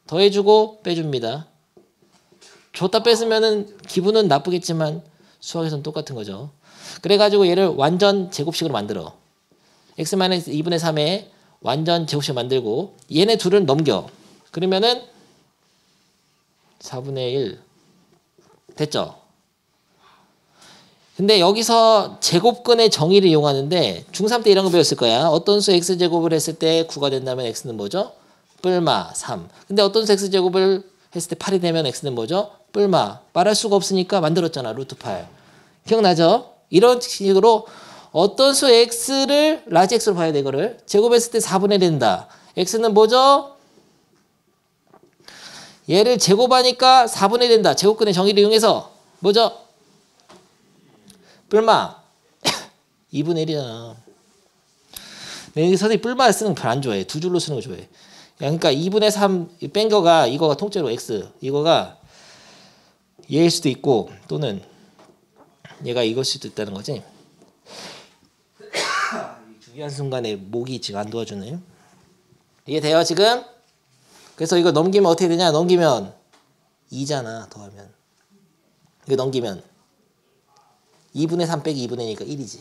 더해주고 빼줍니다. 줬다 뺐으면은 기분은 나쁘겠지만 수학에서는 똑같은 거죠. 그래가지고 얘를 완전 제곱식으로 만들어. x-2분의 3에 완전 제곱식 만들고 얘네 둘을 넘겨. 그러면은 4분의 1 됐죠? 근데 여기서 제곱근의 정의를 이용하는데 중3 때 이런 거 배웠을 거야. 어떤 수 x제곱을 했을 때 9가 된다면 x는 뭐죠? 뿔마 3. 근데 어떤 수 x제곱을 했을 때 8이 되면 x는 뭐죠? 뿔마. 말할 수가 없으니까 만들었잖아. 루트 8. 기억나죠? 이런 식으로 어떤 수 x를 라지 x로 봐야 돼. 이거를. 제곱했을 때 4분의 된다. x는 뭐죠? 얘를 제곱하니까 4분의 된다. 제곱근의 정의를 이용해서 뭐죠? 뿔마 2분의 1이잖아. 근데 선생님 뿔마 쓰는 거 별로 안 좋아해. 두 줄로 쓰는 거 좋아해. 그러니까 2분의 3 뺀 거가 이거가 통째로 x. 이거가 얘일 수도 있고 또는 얘가 이걸 수도 있다는 거지. 중요한 순간에 목이 지금 안 도와주네. 이게 돼요 지금? 그래서 이거 넘기면 어떻게 되냐? 넘기면 2잖아. 더하면. 이거 넘기면 2분의 3 빼기 2분의 2니까 1이지.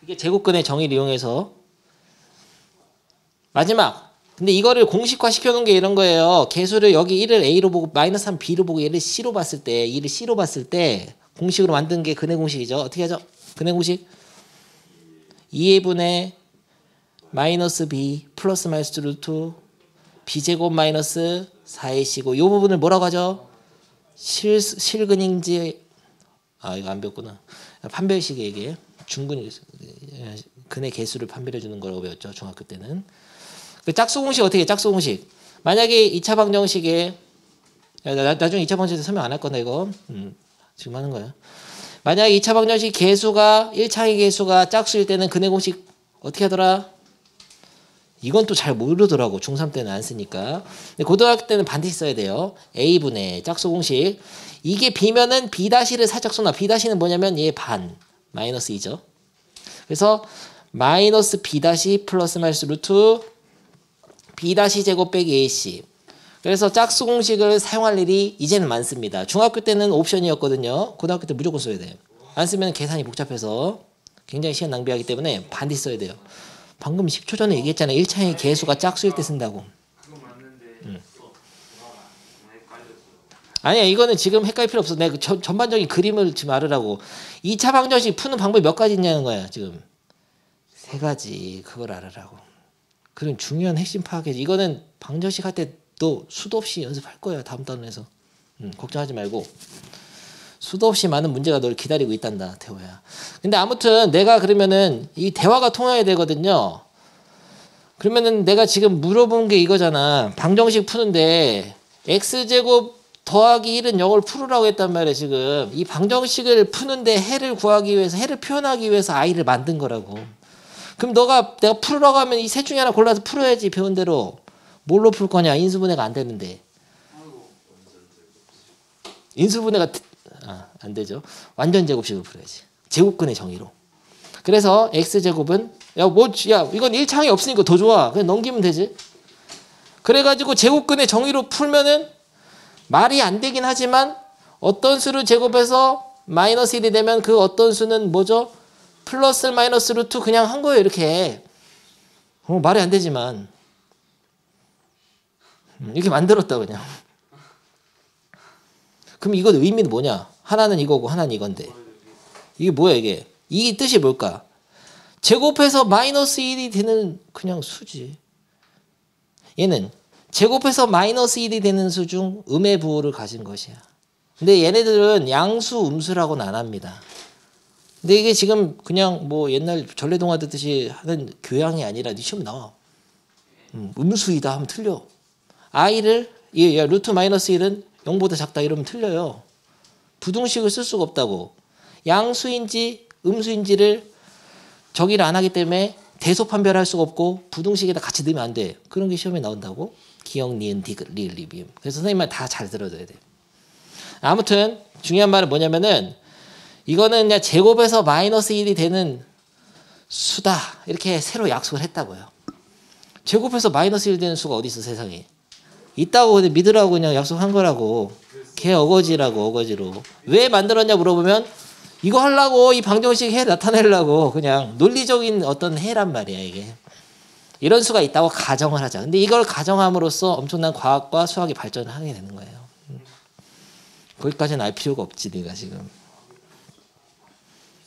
이게 제곱근의 정의를 이용해서 마지막. 근데 이거를 공식화 시켜놓은 게 이런 거예요. 개수를 여기 1을 A로 보고 마이너스 3 B로 보고 얘를 C로 봤을 때 2를 C로 봤을 때 공식으로 만든 게 근의 공식이죠. 어떻게 하죠? 근의 공식 2A분의 마이너스 B 플러스 마이너스 루트 B제곱 마이너스 4AC고 이 부분을 뭐라고 하죠? 실근인지 이거 안 배웠구나. 판별식이 이게 중근 근의 개수를 판별해 주는 거라고 배웠죠. 중학교 때는. 그 짝수 공식 어떻게 해? 짝수 공식. 만약에 2차 방정식에 나중에 2차 방정식 설명 안 할 건데 이거. 지금 하는 거야. 만약에 2차 방정식 개수가 1차의 개수가 짝수일 때는 근의 공식 어떻게 하더라? 이건 또 잘 모르더라고. 중3 때는 안 쓰니까. 근데 고등학교 때는 반드시 써야 돼요. A분의 짝수 공식. 이게 B면은 B-를 살짝 쏘나. B-는 뭐냐면 얘 반. 마이너스 2죠. 그래서 마이너스 B- 플러스 마이너스 루트 B- 제곱 빼기 AC. 그래서 짝수 공식을 사용할 일이 이제는 많습니다. 중학교 때는 옵션이었거든요. 고등학교 때 무조건 써야 돼요. 안 쓰면 계산이 복잡해서 굉장히 시간 낭비하기 때문에 반드시 써야 돼요. 방금 10초 전에 얘기했잖아요. 1차의 개수가 짝수일 때 쓴다고. 아니야 이거는 지금 헷갈릴 필요 없어. 내가 전반적인 그림을 지금 알으라고. 2차 방정식 푸는 방법이 몇 가지 있냐는 거야 지금. 3가지. 그걸 알으라고. 그런 중요한 핵심 파악이지. 이거는 방정식 할 때 또 수도 없이 연습할 거야. 다음 단원에서. 걱정하지 말고. 수도 없이 많은 문제가 널 기다리고 있단다. 태호야. 근데 아무튼 내가 그러면은 이 대화가 통해야 되거든요. 그러면은 내가 지금 물어본 게 이거잖아. 방정식 푸는데 x제곱 더하기 1은 0을 풀으라고 했단 말이야 지금. 이 방정식을 푸는데 해를 구하기 위해서 해를 표현하기 위해서 i를 만든 거라고. 그럼 내가 풀으라고 하면 이 셋 중에 하나 골라서 풀어야지. 배운 대로. 뭘로 풀 거냐. 인수분해가 안 되는데. 인수분해가 안 되죠. 완전 제곱식으로 풀어야지. 제곱근의 정의로. 그래서 x제곱은 이건 1창이 없으니까 더 좋아. 그냥 넘기면 되지. 그래가지고 제곱근의 정의로 풀면은 말이 안 되긴 하지만 어떤 수를 제곱해서 마이너스 1이 되면 그 어떤 수는 뭐죠? 플러스 마이너스 루트 그냥 한 거예요. 이렇게. 말이 안 되지만 이렇게 만들었다 그냥. 그럼 이거 의미는 뭐냐? 하나는 이거고 하나는 이건데. 이게 뭐야 이게? 이 뜻이 뭘까? 제곱해서 마이너스 1이 되는 그냥 수지. 얘는 제곱해서 마이너스 1이 되는 수 중 음의 부호를 가진 것이야. 근데 얘네들은 양수, 음수라고는 안 합니다. 근데 이게 지금 그냥 뭐 옛날 전래동화 듣듯이 하는 교양이 아니라 네 시험에 나와. 음수이다 하면 틀려. i를 루트 마이너스 1은 0보다 작다 이러면 틀려요. 부등식을 쓸 수가 없다고. 양수인지 음수인지를 정의를 안 하기 때문에 대소 판별할 수가 없고 부등식에다 같이 넣으면 안 돼. 그런 게 시험에 나온다고. 기억, 니은, 디귿, 리을, 리비음. 그래서 선생님 말 다 잘 들어줘야 돼. 아무튼 중요한 말은 뭐냐면은 이거는 그냥 제곱해서 마이너스 1이 되는 수다. 이렇게 새로 약속을 했다고요. 제곱해서 마이너스 1 되는 수가 어디 있어 세상에. 있다고 믿으라고 그냥 약속한 거라고. 걔 어거지라고 어거지로. 왜 만들었냐 물어보면 이거 하려고 이 방정식 해 나타내려고 그냥 논리적인 어떤 해란 말이야 이게. 이런 수가 있다고 가정을 하자. 근데 이걸 가정함으로써 엄청난 과학과 수학이 발전을 하게 되는 거예요. 거기까지는 알 필요가 없지 네가 지금.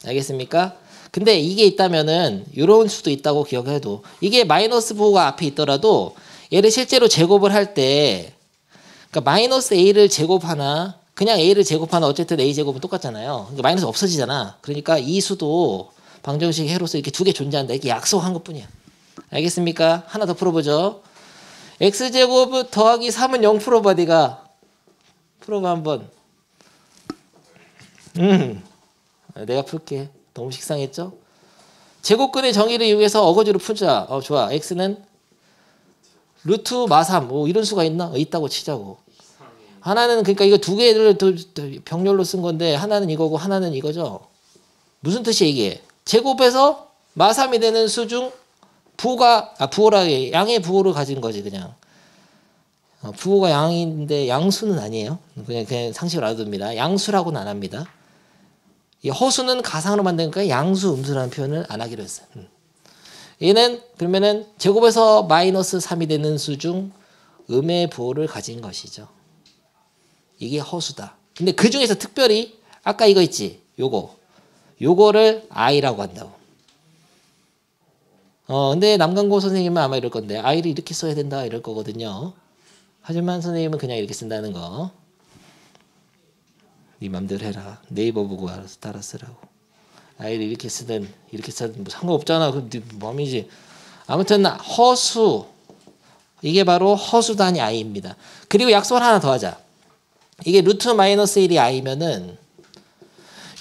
알겠습니까? 근데 이게 있다면은 이런 수도 있다고 기억해도 이게 마이너스 부호가 앞에 있더라도 얘를 실제로 제곱을 할 때 그러니까 마이너스 a를 제곱하나 그냥 a를 제곱하나 어쨌든 a 제곱은 똑같잖아요. 그러니까 마이너스 없어지잖아. 그러니까 이 수도 방정식 해로서 이렇게 두 개 존재한다. 이렇게 약속한 것뿐이야. 알겠습니까? 하나 더 풀어보죠. x제곱 더하기 3은 0 풀어봐 네가. 풀어봐 한번. 내가 풀게. 너무 식상했죠? 제곱근의 정의를 이용해서 어거지로 풀자. 좋아. x는 루트 마삼. 이런 수가 있나? 있다고 치자고. 하나는 그러니까 이거 두 개를 병렬로 쓴 건데 하나는 이거고 하나는 이거죠. 무슨 뜻이야 이게? 제곱해서 마삼이 되는 수 중 부호가 양의 부호를 가진 거지 그냥. 부호가 양인데 양수는 아니에요. 그냥 상식으로 알아둡니다. 양수라고는 안 합니다. 이 허수는 가상으로 만드니까 양수, 음수라는 표현을 안 하기로 했어요. 얘는 그러면은 제곱해서 마이너스 3이 되는 수 중 음의 부호를 가진 것이죠. 이게 허수다. 근데 그 중에서 특별히 아까 이거 있지? 요거를 i라고 한다고. 근데 남강고 선생님은 아마 이럴 건데 i를 이렇게 써야 된다 이럴 거거든요. 하지만 선생님은 그냥 이렇게 쓴다는 거. 네 맘대로 해라. 네이버 보고 알아서 따라 쓰라고. i를 이렇게 쓰든 뭐 상관없잖아. 그 네 맘이지. 아무튼 허수. 이게 바로 허수단위 i입니다. 그리고 약속을 하나 더 하자. 이게 루트 마이너스 1이 i면은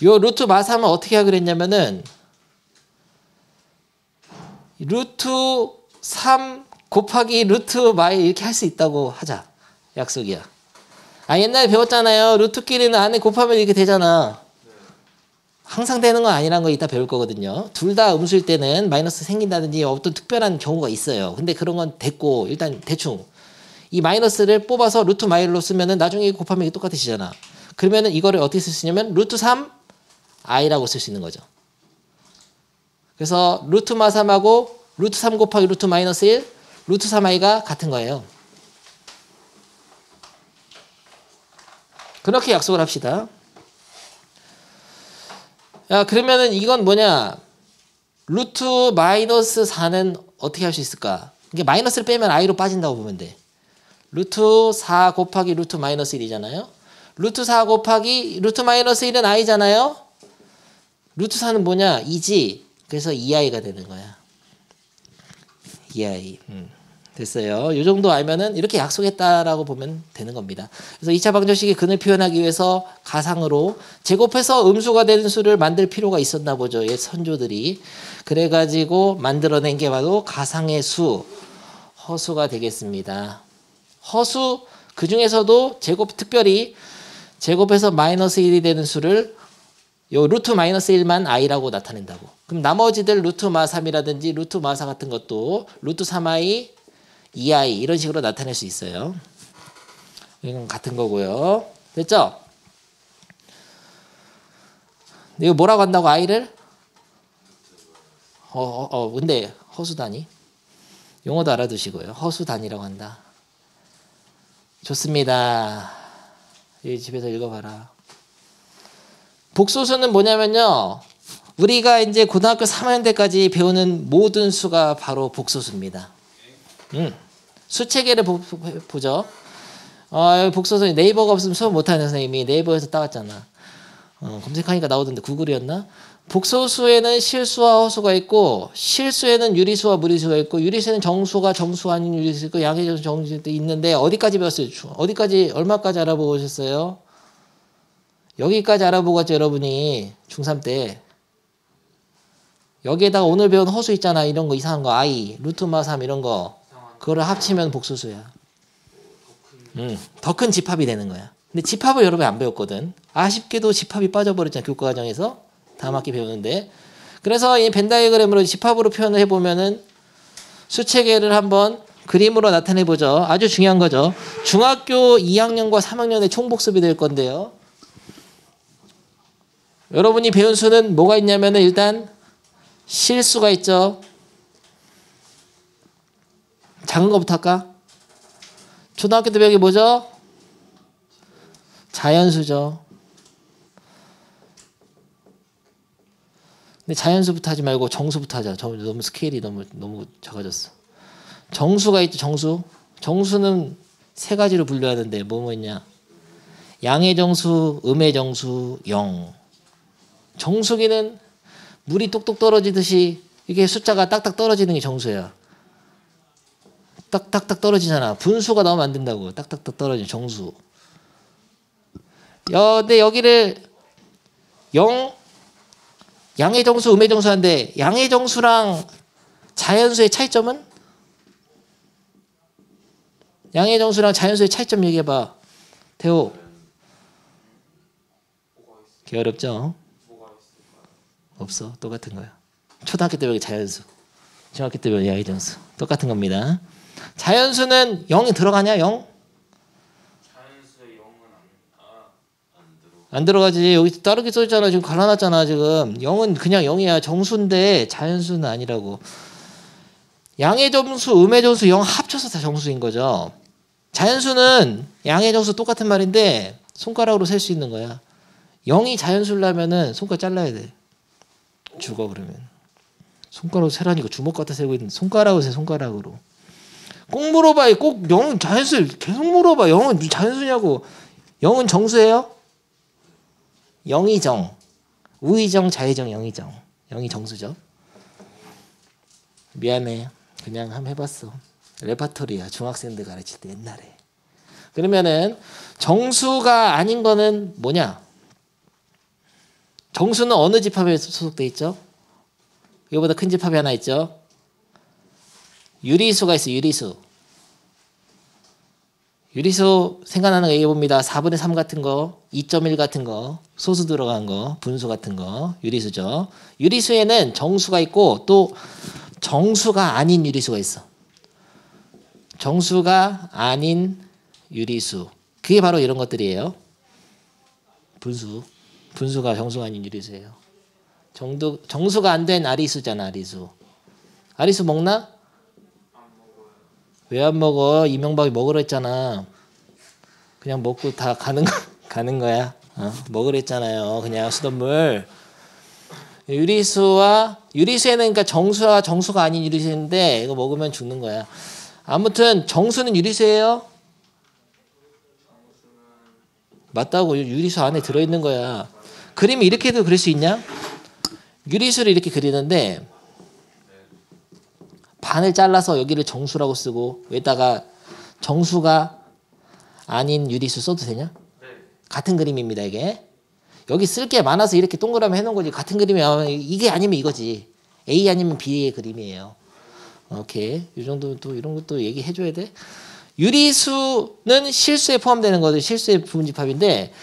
요 루트 마삼은 어떻게 하기로 했냐면은 루트 3 곱하기 루트 마이 이렇게 할 수 있다고 하자. 약속이야. 옛날에 배웠잖아요. 루트끼리는 안에 곱하면 이렇게 되잖아. 항상 되는 건 아니라는 거 이따 배울 거거든요. 둘 다 음수일 때는 마이너스 생긴다든지 어떤 특별한 경우가 있어요. 근데 그런 건 됐고 일단 대충 이 마이너스를 뽑아서 루트 마이로 쓰면은 나중에 곱하면 이게 똑같아지잖아. 그러면은 이거를 어떻게 쓸 수 있냐면 루트 3 i라고 쓸 수 있는 거죠. 그래서 루트 마3하고 루트 3 곱하기 루트 마이너스 1 루트 3i가 같은 거예요. 그렇게 약속을 합시다. 그러면은 이건 뭐냐? 루트 마이너스 4는 어떻게 할 수 있을까? 이게 마이너스를 빼면 i로 빠진다고 보면 돼. 루트 4 곱하기 루트 마이너스 1이잖아요. 루트 4 곱하기 루트 마이너스 1은 i잖아요. 루트 4는 뭐냐? 2지. 그래서 2i가 되는 거야. 2i. 됐어요. 이 정도 알면은 이렇게 약속했다라고 보면 되는 겁니다. 그래서 2차 방정식의 근을 표현하기 위해서 가상으로 제곱해서 음수가 되는 수를 만들 필요가 있었나 보죠. 옛 선조들이. 그래가지고 만들어낸 게 바로 가상의 수, 허수가 되겠습니다. 허수, 그 중에서도 특별히 제곱해서 마이너스 1이 되는 수를 요 루트 마이너스 1만 i라고 나타낸다고. 그럼 나머지들 루트 마 3이라든지 루트 마 4 같은 것도 루트 3i, 2i 이런 식으로 나타낼 수 있어요. 이건 같은 거고요. 됐죠? 이거 뭐라고 한다고 i를? 근데 허수단위. 용어도 알아두시고요. 허수단위라고 한다. 좋습니다. 이 집에서 읽어봐라. 복소수는 뭐냐면요. 우리가 이제 고등학교 3학년 때까지 배우는 모든 수가 바로 복소수입니다. 수체계를 보죠. 복소수 네이버가 없으면 수업 못하는 선생님이 네이버에서 따왔잖아. 검색하니까 나오던데 구글이었나? 복소수에는 실수와 허수가 있고 실수에는 유리수와 무리수가 있고 유리수에는 정수가 정수 아닌 유리수 있고 양의 정수도 있는데 어디까지 배웠어요? 어디까지 얼마까지 알아보고 오셨어요? 여기까지 알아보고 갔죠 여러분이 중3 때. 여기에다가 오늘 배운 허수 있잖아. 이런 거 이상한 거 i, 루트 마 3 이런 거 그거를 합치면 복소수야. 더 큰 집합이 되는 거야. 근데 집합을 여러분이 안 배웠거든. 아쉽게도 집합이 빠져버렸잖아. 교과 과정에서 다음 학기 배우는데. 그래서 이 벤 다이어그램으로 집합으로 표현을 해보면은 수체계를 한번 그림으로 나타내보죠. 아주 중요한 거죠. 중학교 2학년과 3학년의 총복습이 될 건데요. 여러분이 배운 수는 뭐가 있냐면은 일단 실수가 있죠. 작은 거부터 할까? 초등학교 때 배운 게 뭐죠? 자연수죠. 근데 자연수부터 하지 말고 정수부터 하자. 너무 스케일이 너무 작아졌어. 정수가 있죠. 정수는 세 가지로 분류하는데 뭐 있냐? 양의 정수, 음의 정수, 영. 정수기는 물이 똑똑 떨어지듯이 이게 숫자가 딱딱 떨어지는 게 정수야. 딱딱딱 떨어지잖아. 분수가 나오면 안 된다고. 딱딱딱 떨어지는 정수. 근데 여기를 양의 정수, 음의 정수 하는데 양의 정수랑 자연수의 차이점은? 양의 정수랑 자연수의 차이점 얘기해봐. 태호. 게 어렵죠? 없어. 똑같은 거야. 초등학교 때 배운 자연수. 중학교 때 배운 양의 정수. 똑같은 겁니다. 자연수는 0이 들어가냐? 0? 자연수의 0은 안 들어가지. 여기 다르게 써있잖아. 지금 갈라놨잖아. 지금 0은 그냥 0이야. 정수인데 자연수는 아니라고. 양의 정수, 음의 정수 0 합쳐서 다 정수인 거죠. 자연수는 양의 정수 똑같은 말인데 손가락으로 셀 수 있는 거야. 0이 자연수라면은 손가락 잘라야 돼. 죽어 그러면. 손가락으로 세라니까 주먹 갖다 세고 있는데 손가락으로 세. 손가락으로. 꼭 물어봐. 꼭 0은 자연수 계속 물어봐. 0은 자연수냐고. 0은 정수예요? 0이 정. 우의 정, 자의 정, 0이 정. 0이 정수죠. 미안해. 그냥 한번 해봤어. 레파토리야. 중학생들 가르칠 때 옛날에. 그러면은 정수가 아닌 거는 뭐냐? 정수는 어느 집합에 소속돼 있죠? 이거보다 큰 집합이 하나 있죠? 유리수가 있어요. 유리수 생각나는 거 얘기해봅니다. 4분의 3 같은 거, 2.1 같은 거, 소수 들어간 거, 분수 같은 거, 유리수죠. 유리수에는 정수가 있고 또 정수가 아닌 유리수가 있어. 정수가 아닌 유리수. 그게 바로 이런 것들이에요. 분수가 정수가 아닌 유리수예요. 정수가 안 된 아리수잖아. 아리수 먹나? 왜 안 먹어? 이명박이 먹으라 했잖아. 그냥 먹고 다 가는 거야. 먹으라 했잖아요. 그냥 수돗물. 유리수에는 그러니까 정수가 아닌 유리수인데 이거 먹으면 죽는 거야. 아무튼 정수는 유리수예요? 맞다고. 유리수 안에 들어있는 거야. 그림이 이렇게도 그릴 수 있냐? 유리수를 이렇게 그리는데 반을 잘라서 여기를 정수라고 쓰고 여기다가 정수가 아닌 유리수 써도 되냐? 같은 그림입니다. 이게. 여기 쓸 게 많아서 이렇게 동그라미 해놓은 거지. 같은 그림이 이게 아니면 이거지. A 아니면 B의 그림이에요. 오케이. 이 정도 또 이런 것도 얘기해줘야 돼. 유리수는 실수에 포함되는 거죠. 실수의 부분집합인데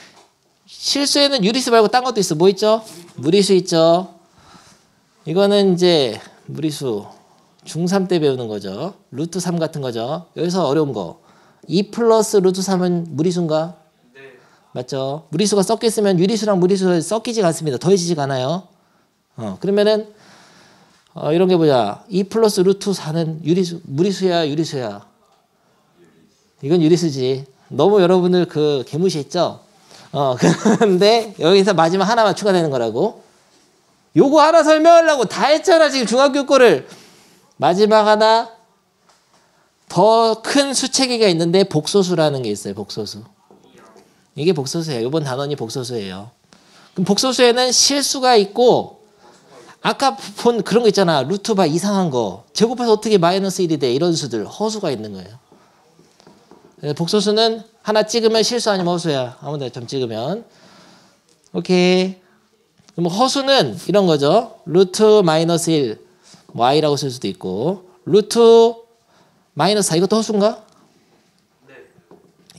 실수에는 유리수 말고 딴 것도 있어. 뭐 있죠? 무리수 있죠. 이거는 이제 무리수 중3 때 배우는 거죠. 루트 3 같은 거죠. 여기서 어려운 거. 2 플러스 루트 3은 무리수인가? 네. 맞죠? 무리수가 섞여 있으면 유리수랑 무리수가 섞이지가 않습니다. 더해지지가 않아요. 그러면은 이런 게 보자. 2 플러스 루트 4는 무리수야 유리수야? 이건 유리수지. 너무 여러분들 개무시했죠? 근데 여기서 마지막 하나만 추가되는 거라고. 요거 하나 설명하려고 다 했잖아. 지금 중학교 거를. 마지막 하나 더 큰 수체계가 있는데 복소수라는 게 있어요. 복소수. 이게 복소수예요. 이번 단원이 복소수예요. 그럼 복소수에는 실수가 있고 아까 본 그런 거 있잖아. 루트 바 이상한 거. 제곱해서 어떻게 마이너스 1이 돼. 이런 수들. 허수가 있는 거예요. 복소수는 하나 찍으면 실수 아니면 허수야. 아무데나 점 찍으면. 오케이. 그럼 허수는 이런 거죠. 루트 마이너스 1. y라고 쓸 수도 있고. 루트 마이너스 4. 이것도 허수인가? 네.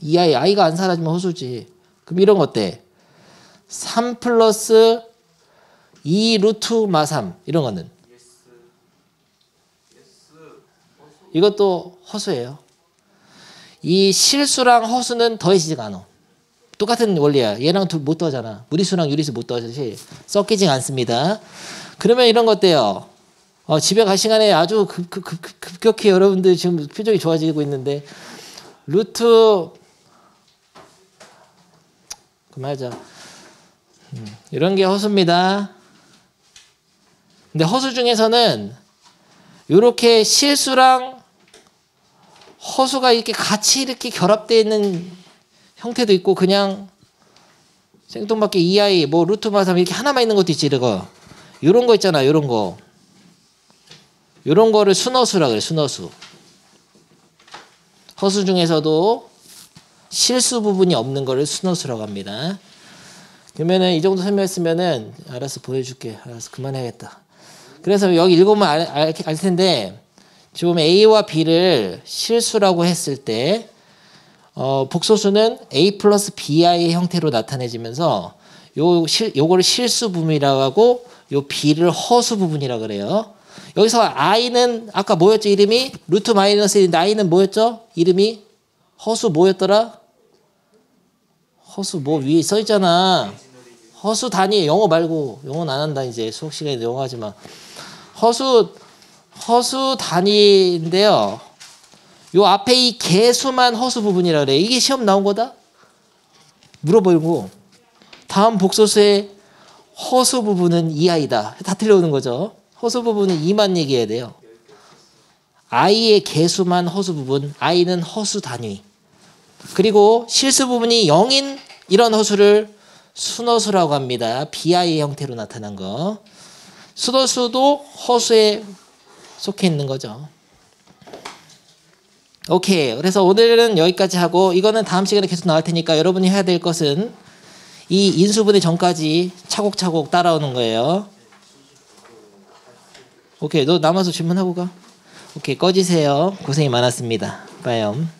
이 i가 안 사라지면 허수지. 그럼 이런 거 어때? 3 플러스 2 루트 마 3. 이런 거는? 이것도 허수예요. 이 실수랑 허수는 더해지지가 않아. 똑같은 원리야. 얘랑 못 더하잖아. 무리수랑 유리수 못 더하듯이 섞이지 않습니다. 그러면 이런 거 어때요? 집에 갈 시간에 아주 급격히 여러분들 지금 표정이 좋아지고 있는데 루트 그만하자. 이런 게 허수입니다. 근데 허수 중에서는 이렇게 실수랑 허수가 이렇게 같이 이렇게 결합되어 있는 형태도 있고 그냥 생뚱맞게 2i 뭐 루트 마삼 이렇게 하나만 있는 것도 있지. 이거 이런 거 있잖아. 이런 거. 이런 거를 순허수라 그래. 순허수. 허수 중에서도 실수 부분이 없는 거를 순허수라고 합니다. 그러면은 이 정도 설명했으면은 알아서 보여줄게. 알아서 그만해야겠다. 그래서 여기 읽으면 알 텐데 지금 A와 B를 실수라고 했을 때 복소수는 A 플러스 BI의 형태로 나타내지면서 요거를 실수 부분이라고 하고 요 B를 허수 부분이라고 그래요. 여기서 I는 아까 뭐였죠? 이름이 루트 마이너스 1인데 I는 뭐였죠? 이름이 허수 뭐였더라? 허수 뭐 위에 써 있잖아. 허수 단위 영어 말고 영어는 안 한다 이제 수업 시간에 영어 하지 마. 허수 단위인데요. 요 앞에 이 개수만 허수 부분이라 그래. 이게 시험 나온 거다? 물어보고 다음 복소수의 허수 부분은 2i다. 다 틀려오는 거죠. 허수 부분은 2만 얘기해야 돼요. i의 개수만 허수 부분, i는 허수 단위. 그리고 실수 부분이 0인 이런 허수를 순허수라고 합니다. bi의 형태로 나타난 거. 순허수도 허수에 속해 있는 거죠. 오케이. 그래서 오늘은 여기까지 하고 이거는 다음 시간에 계속 나올 테니까 여러분이 해야 될 것은 이 인수분해 전까지 차곡차곡 따라오는 거예요. 오케이. 너 남아서 질문하고 가. 오케이. 꺼지세요. 고생이 많았습니다. 빠염.